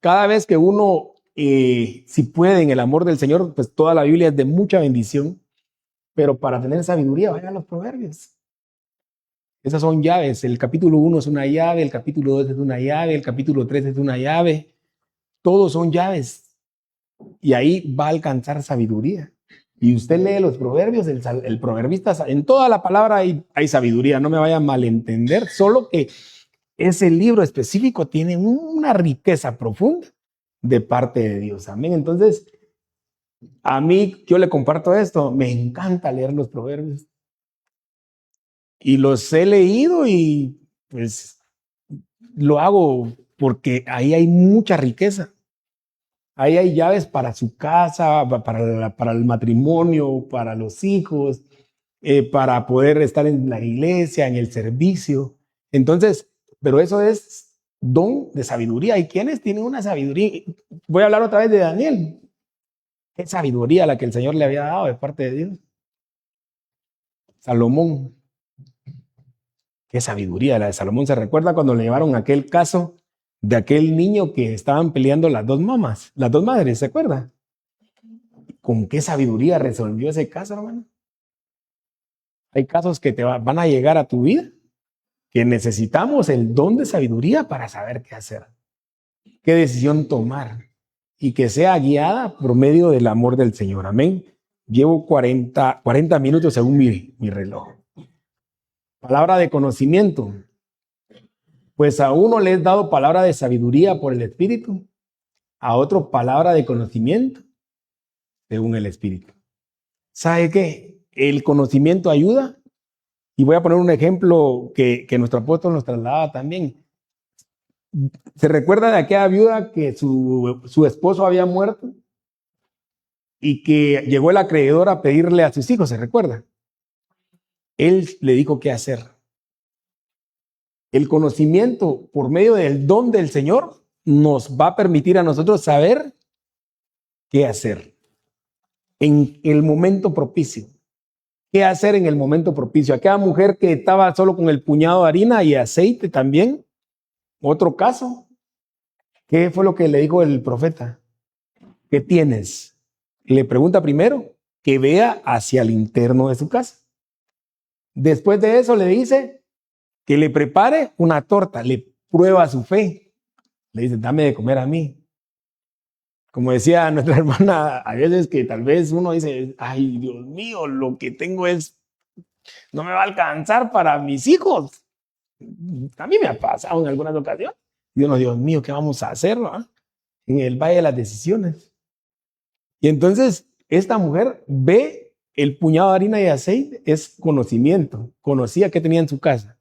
Cada vez que uno, si puede, en el amor del Señor, pues toda la Biblia es de mucha bendición, pero para tener sabiduría, vayan a los Proverbios. Esas son llaves. El capítulo 1 es una llave, el capítulo 2 es una llave, el capítulo 3 es una llave. Todos son llaves. Y ahí va a alcanzar sabiduría. Y usted lee los proverbios, el proverbista, en toda la palabra hay sabiduría, no me vaya a malentender, solo que ese libro específico tiene una riqueza profunda de parte de Dios. Amén. Entonces, a mí, yo le comparto esto, me encanta leer los proverbios. Y los he leído y pues lo hago porque ahí hay mucha riqueza. Ahí hay llaves para su casa, para el matrimonio, para los hijos, para poder estar en la iglesia, en el servicio. Entonces, pero eso es don de sabiduría. ¿Y quiénes tienen una sabiduría? Voy a hablar otra vez de Daniel. ¿Qué sabiduría la que el Señor le había dado de parte de Dios? Salomón. Qué sabiduría la de Salomón. ¿Se recuerda cuando le llevaron aquel caso de aquel niño que estaban peleando las dos mamás, las dos madres? ¿Se acuerda? ¿Con qué sabiduría resolvió ese caso, hermano? Hay casos que van a llegar a tu vida que necesitamos el don de sabiduría para saber qué hacer, qué decisión tomar y que sea guiada por medio del amor del Señor. Amén. Llevo 40 minutos según mi reloj. Palabra de conocimiento. Pues a uno le es dado palabra de sabiduría por el Espíritu, a otro palabra de conocimiento según el Espíritu. ¿Sabe qué? El conocimiento ayuda. Y voy a poner un ejemplo que nuestro apóstol nos trasladaba también. ¿Se recuerda de aquella viuda que su esposo había muerto y que llegó el acreedor a pedirle a sus hijos? ¿Se recuerda? Él le dijo qué hacer. El conocimiento por medio del don del Señor nos va a permitir a nosotros saber qué hacer en el momento propicio. ¿Qué hacer en el momento propicio? Aquella mujer que estaba solo con el puñado de harina y aceite también. Otro caso. ¿Qué fue lo que le dijo el profeta? ¿Qué tienes? Le pregunta primero que vea hacia el interno de su casa. Después de eso le dice que le prepare una torta. Le prueba su fe. Le dice, dame de comer a mí. Como decía nuestra hermana, a veces que tal vez uno dice, ay, Dios mío, lo que tengo no me va a alcanzar para mis hijos. A mí me ha pasado en algunas ocasiones. Y uno, Dios mío, ¿qué vamos a hacer, no? En el valle de las decisiones. Y entonces esta mujer ve el puñado de harina y aceite, es conocimiento. Conocía qué tenía en su casa.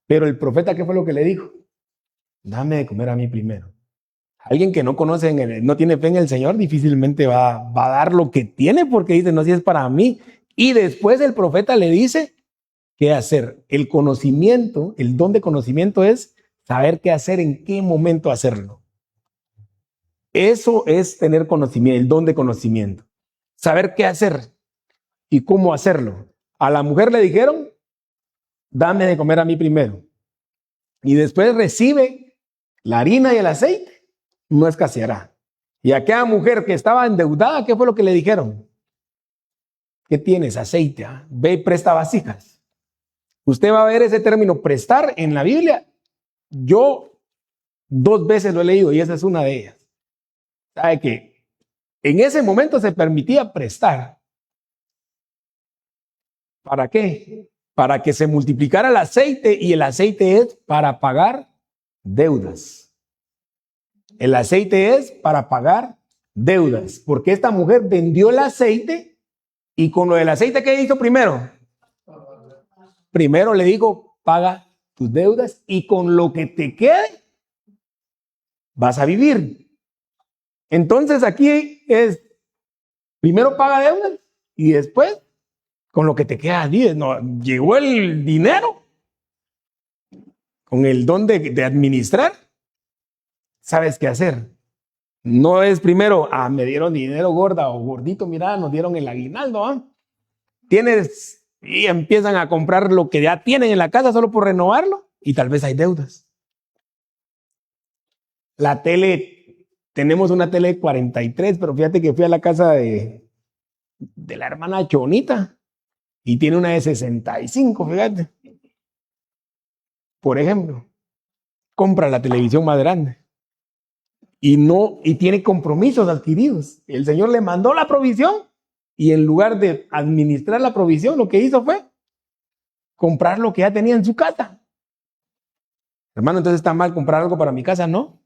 Pero el profeta, ¿qué fue lo que le dijo? Dame de comer a mí primero. Alguien que no conoce, no tiene fe en el Señor, difícilmente va a dar lo que tiene porque dice, no, si es para mí. Y después el profeta le dice qué hacer. El conocimiento, el don de conocimiento es saber qué hacer, en qué momento hacerlo. Eso es tener conocimiento, el don de conocimiento. Saber qué hacer y cómo hacerlo. A la mujer le dijeron, dame de comer a mí primero. Y después recibe la harina y el aceite, no escaseará. Y aquella mujer que estaba endeudada, ¿qué fue lo que le dijeron? ¿Qué tienes? Aceite. Ve y presta vasijas. Usted va a ver ese término prestar en la Biblia. Yo 2 veces lo he leído y esa es una de ellas. ¿Sabe que en ese momento se permitía prestar? ¿Para qué? Para que se multiplicara el aceite, y el aceite es para pagar deudas. El aceite es para pagar deudas, porque esta mujer vendió el aceite y con lo del aceite, ¿qué hizo primero? Primero le digo, paga tus deudas y con lo que te quede vas a vivir. Entonces aquí es, primero paga deudas y después con lo que te queda. No, llegó el dinero con el don de administrar. ¿Sabes qué hacer? No es primero, me dieron dinero gorda o gordito, mira, nos dieron el aguinaldo. Tienes, y empiezan a comprar lo que ya tienen en la casa solo por renovarlo y tal vez hay deudas. La tele, tenemos una tele de 43, pero fíjate que fui a la casa de la hermana Chonita y tiene una de 65, fíjate. Por ejemplo, compra la televisión más grande y tiene compromisos adquiridos. El Señor le mandó la provisión y en lugar de administrar la provisión, lo que hizo fue comprar lo que ya tenía en su casa. Hermano, entonces está mal comprar algo para mi casa, ¿no?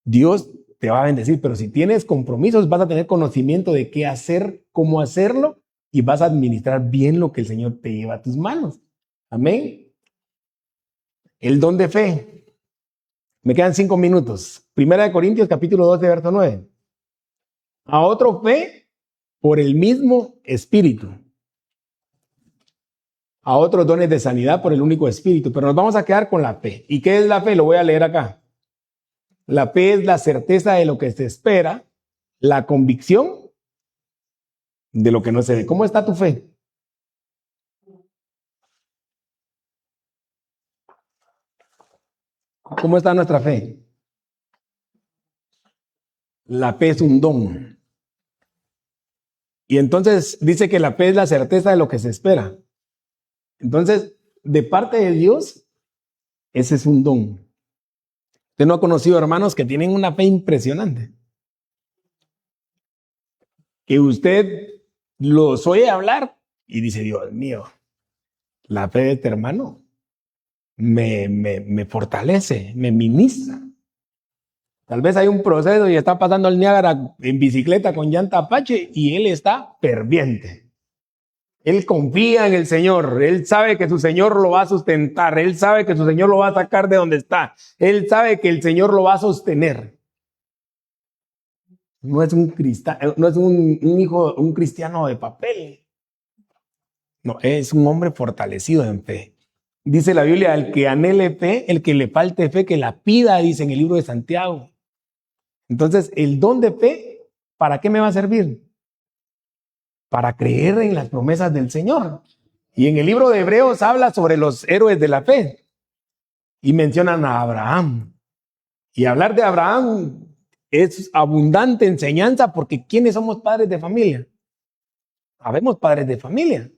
Dios te va a bendecir, pero si tienes compromisos, vas a tener conocimiento de qué hacer, cómo hacerlo, y vas a administrar bien lo que el Señor te lleva a tus manos. Amén. El don de fe. Me quedan 5 minutos. 1 Corintios capítulo 12, verso 9. A otro fe por el mismo Espíritu. A otros dones de sanidad por el único Espíritu. Pero nos vamos a quedar con la fe. ¿Y qué es la fe? Lo voy a leer acá. La fe es la certeza de lo que se espera, la convicción de lo que no se ve. ¿Cómo está tu fe? ¿Cómo está nuestra fe? La fe es un don. Y entonces dice que la fe es la certeza de lo que se espera. Entonces, de parte de Dios, ese es un don. Usted no ha conocido hermanos que tienen una fe impresionante. Que usted los oye hablar y dice, Dios mío, la fe de este hermano me fortalece, me ministra. Tal vez hay un proceso y está pasando el Niágara en bicicleta con llanta Apache y él está ferviente. Él confía en el Señor, él sabe que su Señor lo va a sustentar, él sabe que su Señor lo va a sacar de donde está, él sabe que el Señor lo va a sostener. No es un hijo, un cristiano de papel. No, es un hombre fortalecido en fe. Dice la Biblia, el que anhele fe, el que le falte fe, que la pida, dice en el libro de Santiago. Entonces, el don de fe, ¿para qué me va a servir? Para creer en las promesas del Señor. Y en el libro de Hebreos habla sobre los héroes de la fe. Y mencionan a Abraham. Y hablar de Abraham es abundante enseñanza porque ¿quiénes somos padres de familia? Habemos padres de familia.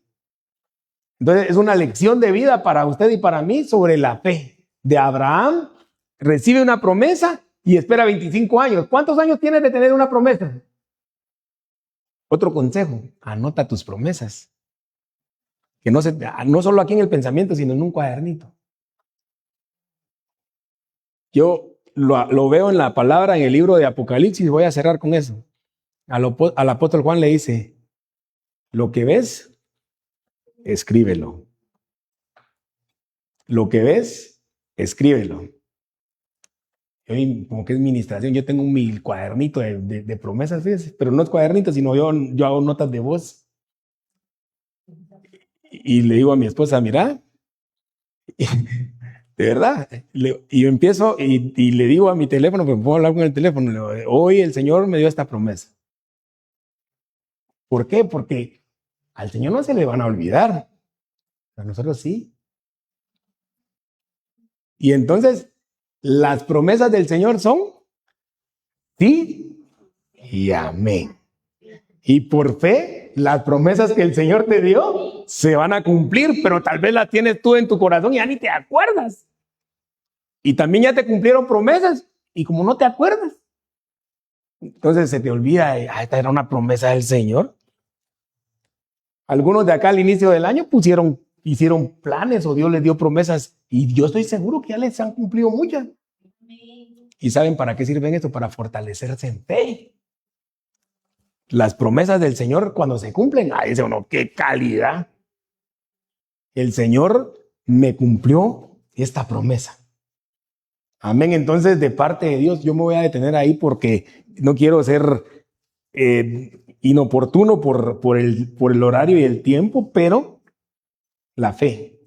Entonces es una lección de vida para usted y para mí sobre la fe de Abraham. Recibe una promesa y espera 25 años. ¿Cuántos años tienes de tener una promesa? Otro consejo, anota tus promesas. Que no solo aquí en el pensamiento, sino en un cuadernito. Yo lo veo en la palabra en el libro de Apocalipsis, voy a cerrar con eso. Al apóstol Juan le dice, lo que ves, escríbelo. Lo que ves, escríbelo. Hoy, como que es ministración, yo tengo mi cuadernito de promesas, fíjese, pero no es cuadernito, sino yo hago notas de voz. Y le digo a mi esposa, mira, de verdad, y yo empiezo y le digo a mi teléfono, porque puedo hablar con el teléfono, le digo, hoy el Señor me dio esta promesa. ¿Por qué? Porque al Señor no se le van a olvidar, a nosotros sí. Y entonces, las promesas del Señor son sí y amén. Y por fe, las promesas que el Señor te dio se van a cumplir, pero tal vez las tienes tú en tu corazón y ya ni te acuerdas. Y también ya te cumplieron promesas y como no te acuerdas, entonces se te olvida, esta era una promesa del Señor. Algunos de acá al inicio del año hicieron planes o Dios les dio promesas y yo estoy seguro que ya les han cumplido muchas. ¿Y saben para qué sirven esto? Para fortalecerse en fe. Las promesas del Señor cuando se cumplen, dice uno, qué calidad. El Señor me cumplió esta promesa. Amén. Entonces, de parte de Dios, yo me voy a detener ahí porque no quiero ser inoportuno por el horario y el tiempo, pero la fe.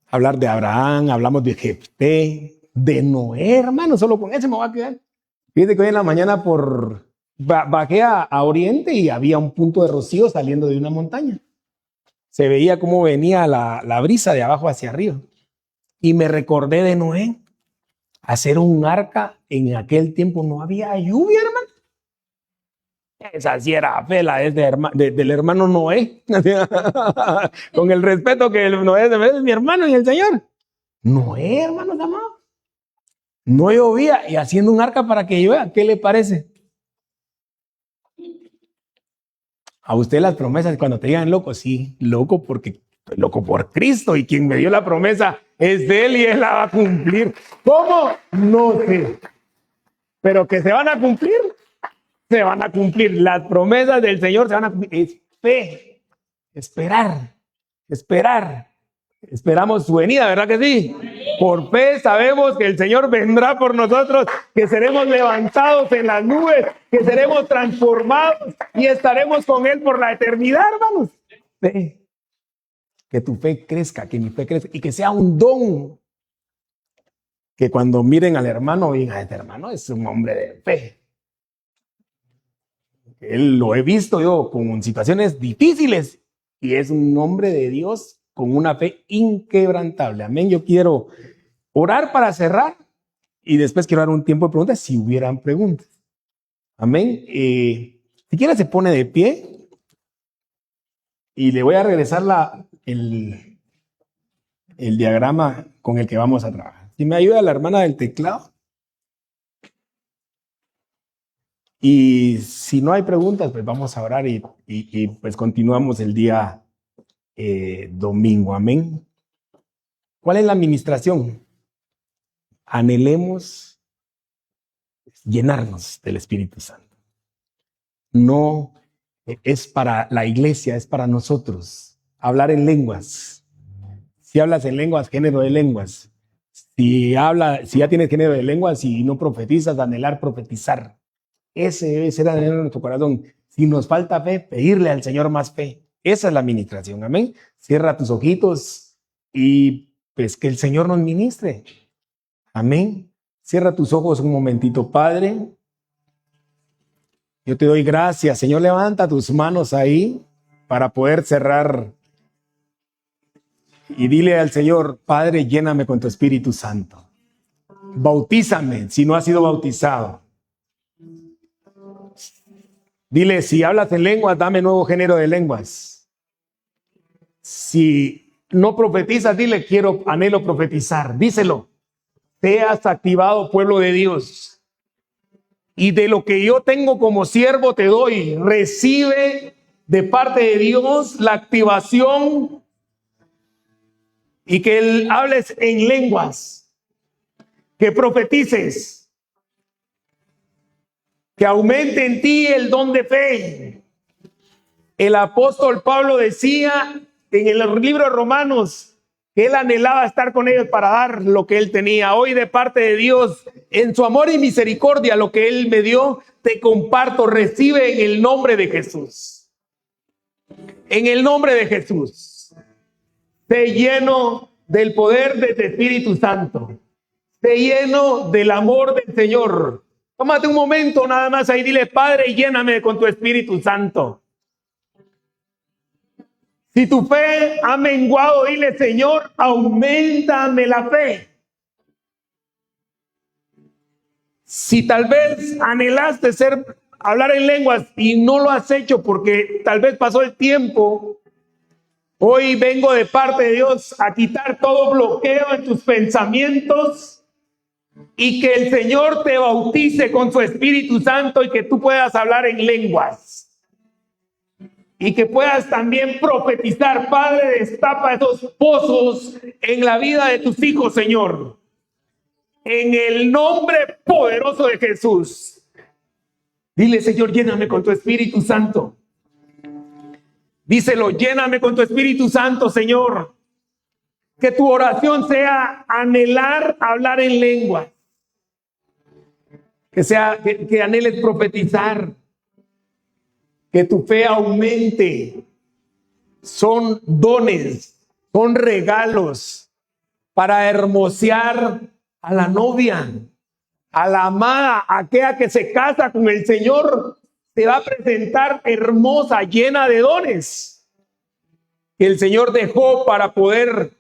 Hablar de Abraham, hablamos de Jefté, de Noé, hermano, solo con ese me va a quedar. Fíjate que hoy en la mañana bajé a Oriente y había un punto de rocío saliendo de una montaña. Se veía cómo venía la brisa de abajo hacia arriba. Y me recordé de Noé. Hacer un arca en aquel tiempo no había lluvia, hermano. Esa sí era fe, la es del hermano Noé. Con el respeto que Noé es mi hermano y el Señor. Noé, hermano amados. No llovía y haciendo un arca para que llueva. ¿Qué le parece? A usted las promesas cuando te digan loco, sí, loco porque estoy loco por Cristo y quien me dio la promesa es de Él y Él la va a cumplir. ¿Cómo? No sé. Pero que se van a cumplir, se van a cumplir. Las promesas del Señor se van a cumplir. Es fe, esperar. Esperamos su venida, ¿verdad que sí? Por fe sabemos que el Señor vendrá por nosotros, que seremos levantados en las nubes, que seremos transformados y estaremos con Él por la eternidad, hermanos. Fe. Que tu fe crezca, que mi fe crezca y que sea un don. Que cuando miren al hermano, digan, este hermano es un hombre de fe. Él lo he visto yo con situaciones difíciles y es un hombre de Dios con una fe inquebrantable. Amén. Yo quiero orar para cerrar y después quiero dar un tiempo de preguntas si hubieran preguntas. Amén. Si quiere se pone de pie y le voy a regresar el diagrama con el que vamos a trabajar. Si me ayuda la hermana del teclado. Y si no hay preguntas, pues vamos a orar y pues continuamos el día domingo. Amén. ¿Cuál es la administración? Anhelemos llenarnos del Espíritu Santo. No es para la iglesia, es para nosotros. Hablar en lenguas. Si hablas en lenguas, género de lenguas. Si ya tienes género de lenguas y no profetizas, anhelar profetizar. Ese debe ser anhelo en nuestro corazón. Si nos falta fe, pedirle al Señor más fe. Esa es la administración. Amén. Cierra tus ojitos y pues que el Señor nos ministre. Amén. Cierra tus ojos un momentito, Padre. Yo te doy gracias. Señor, levanta tus manos ahí para poder cerrar. Y dile al Señor, Padre, lléname con tu Espíritu Santo. Bautízame si no has sido bautizado. Dile, si hablas en lenguas, dame nuevo género de lenguas. Si no profetizas, dile, anhelo profetizar. Díselo. Seas activado, pueblo de Dios. Y de lo que yo tengo como siervo te doy. Recibe de parte de Dios la activación y que hables en lenguas. Que profetices. Que aumente en ti el don de fe. El apóstol Pablo decía en el libro de Romanos que él anhelaba estar con ellos para dar lo que él tenía. Hoy, de parte de Dios, en su amor y misericordia, lo que él me dio, te comparto. Recibe en el nombre de Jesús. En el nombre de Jesús. Sé lleno del poder de tu Espíritu Santo. Sé lleno del amor del Señor. Tómate un momento nada más ahí, dile: Padre, lléname con tu Espíritu Santo. Si tu fe ha menguado, dile: Señor, auméntame la fe. Si tal vez anhelaste hablar en lenguas y no lo has hecho porque tal vez pasó el tiempo, hoy vengo de parte de Dios a quitar todo bloqueo en tus pensamientos y que el Señor te bautice con su Espíritu Santo y que tú puedas hablar en lenguas. Y que puedas también profetizar. Padre, destapa esos pozos en la vida de tus hijos, Señor. En el nombre poderoso de Jesús. Dile: Señor, lléname con tu Espíritu Santo. Díselo: lléname con tu Espíritu Santo, Señor. Que tu oración sea anhelar hablar en lengua. Que anheles profetizar. Que tu fe aumente. Son dones, son regalos para hermosear a la novia, a la amada, aquella que se casa con el Señor. Se va a presentar hermosa, llena de dones que el Señor dejó para poder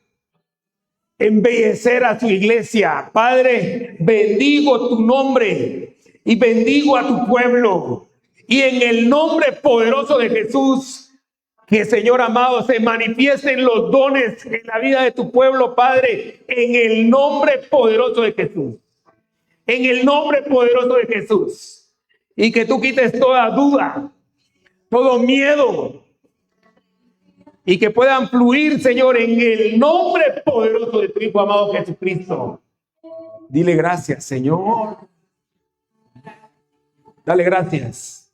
embellecer a su iglesia. Padre, bendigo tu nombre y bendigo a tu pueblo. Y en el nombre poderoso de Jesús, que, Señor amado, se manifiesten los dones en la vida de tu pueblo, Padre, en el nombre poderoso de Jesús. En el nombre poderoso de Jesús. Y que tú quites toda duda, todo miedo, y que puedan fluir, Señor, en el nombre poderoso de tu Hijo amado Jesucristo. Dile: gracias, Señor. Dale gracias.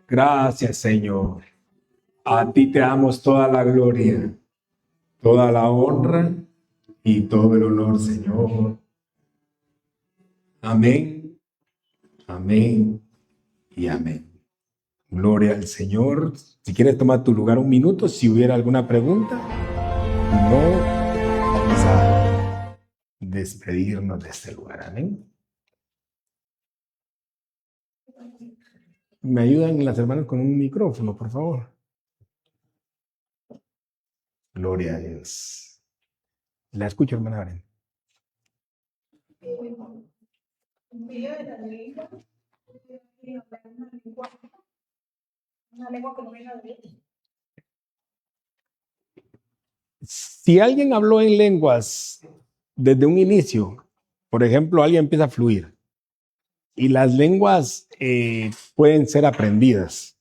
Gracias, Señor. A ti te damos toda la gloria, toda la honra y todo el honor, Señor. Amén, amén y amén. Gloria al Señor. Si quieres tomar tu lugar un minuto, si hubiera alguna pregunta. No, vamos a despedirnos de este lugar. Amén. ¿Me ayudan las hermanas con un micrófono, por favor? Gloria a Dios. La escucho, hermana Brenda. Una lengua que no venga de Dios. Si alguien habló en lenguas desde un inicio, por ejemplo, alguien empieza a fluir y las lenguas pueden ser aprendidas.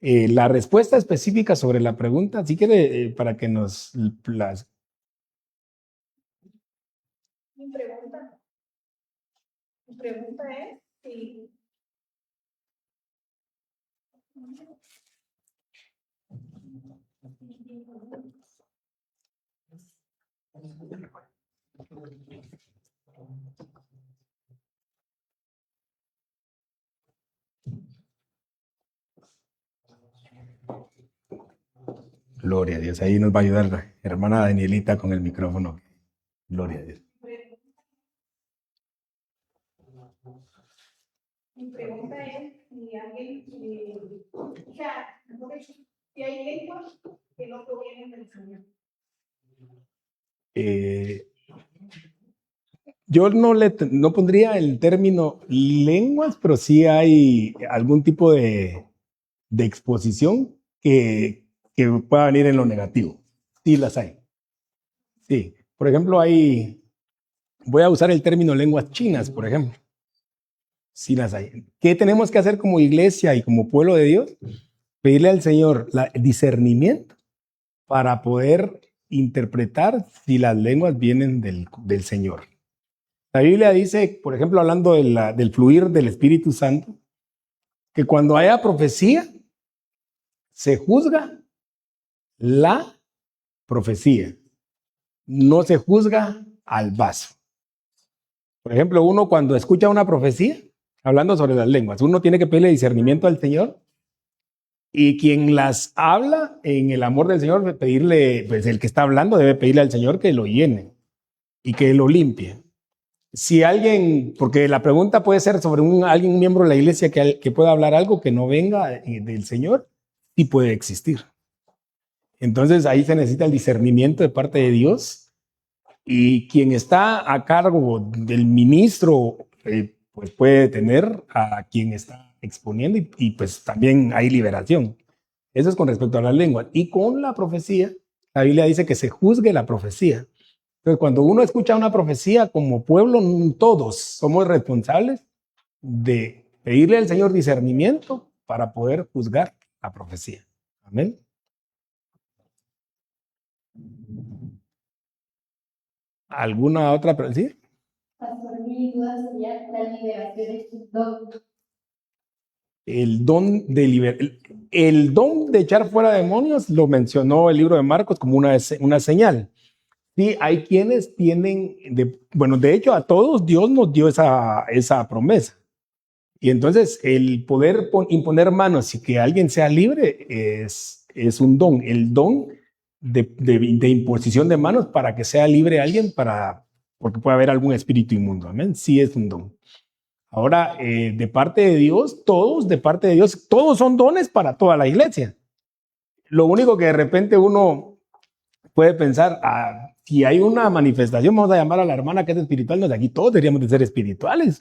La respuesta específica sobre la pregunta, si quiere, para que nos las... Mi pregunta es si Gloria a Dios. Ahí nos va a ayudar la hermana Danielita con el micrófono. Gloria a Dios. mi pregunta es si alguien, o sea, si hay lenguas que no provienen del Señor. Yo no pondría el término lenguas, pero sí hay algún tipo de exposición que pueda venir en lo negativo. Sí las hay. Sí. Por ejemplo, voy a usar el término lenguas chinas, por ejemplo. Sí las hay. ¿Qué tenemos que hacer como iglesia y como pueblo de Dios? Pedirle al Señor el discernimiento para poder interpretar si las lenguas vienen del Señor. La Biblia dice, por ejemplo, hablando del fluir del Espíritu Santo, que cuando haya profecía, se juzga la profecía. No se juzga al vaso. Por ejemplo, uno cuando escucha una profecía, hablando sobre las lenguas, uno tiene que pedirle discernimiento al Señor, y quien las habla en el amor del Señor, debe pedirle, pues el que está hablando debe pedirle al Señor que lo llene y que lo limpie. Si alguien, porque la pregunta puede ser sobre alguien miembro de la iglesia que pueda hablar algo que no venga del Señor, sí puede existir. Entonces ahí se necesita el discernimiento de parte de Dios, y quien está a cargo del ministro, pues puede tener a quien está exponiendo, y pues también hay liberación. Eso es con respecto a las lenguas. Y con la profecía, la Biblia dice que se juzgue la profecía. Entonces, cuando uno escucha una profecía como pueblo, todos somos responsables de pedirle al Señor discernimiento para poder juzgar la profecía. Amén. ¿Alguna otra pregunta? ¿Sí? Pastor, mi duda sería la liberación de sus dones. El don de echar fuera demonios lo mencionó el libro de Marcos como una señal. Sí, hay quienes tienen, de hecho a todos Dios nos dio esa promesa. Y entonces el poder imponer manos y que alguien sea libre es un don. El don de imposición de manos para que sea libre alguien, porque puede haber algún espíritu inmundo. Amén. Sí, es un don. Ahora, de parte de Dios, todos son dones para toda la iglesia. Lo único que de repente uno puede pensar, si hay una manifestación, vamos a llamar a la hermana que es espiritual, no, de aquí todos deberíamos de ser espirituales.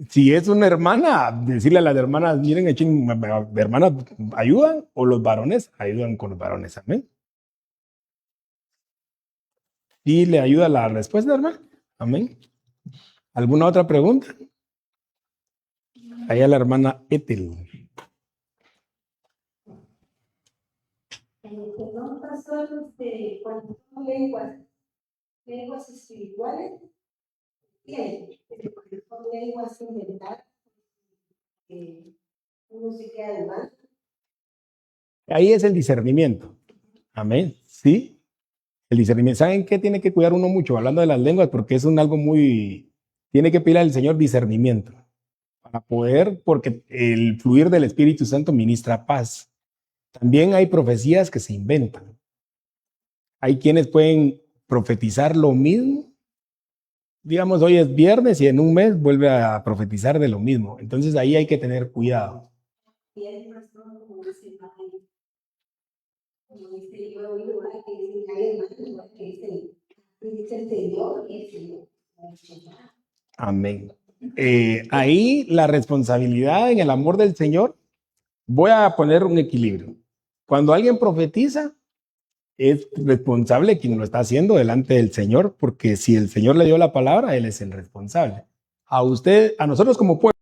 Si es una hermana, decirle a las hermanas, miren, hermanas ayudan, o los varones ayudan con los varones. Amén. ¿Y le ayuda la respuesta, hermano? Amén. ¿Alguna otra pregunta? Allá la hermana Ethel. No pasó cuando son lenguas espirituales, bien, son lenguas inventadas, uno se queda de mal. Ahí es el discernimiento. Amén. Sí. El discernimiento. ¿Saben qué tiene que cuidar uno mucho? Hablando de las lenguas, porque es algo tiene que pedir al Señor discernimiento para poder, porque el fluir del Espíritu Santo ministra paz. También hay profecías que se inventan. Hay quienes pueden profetizar lo mismo. Digamos, hoy es viernes y en un mes vuelve a profetizar de lo mismo. Entonces ahí hay que tener cuidado. Y es más como dice yo he oído que dicen que hay hermanos que dice el Señor y el Señor. Amén. Ahí la responsabilidad en el amor del Señor, voy a poner un equilibrio. Cuando alguien profetiza, es responsable quien lo está haciendo delante del Señor, porque si el Señor le dio la palabra, Él es el responsable. A nosotros como pueblo,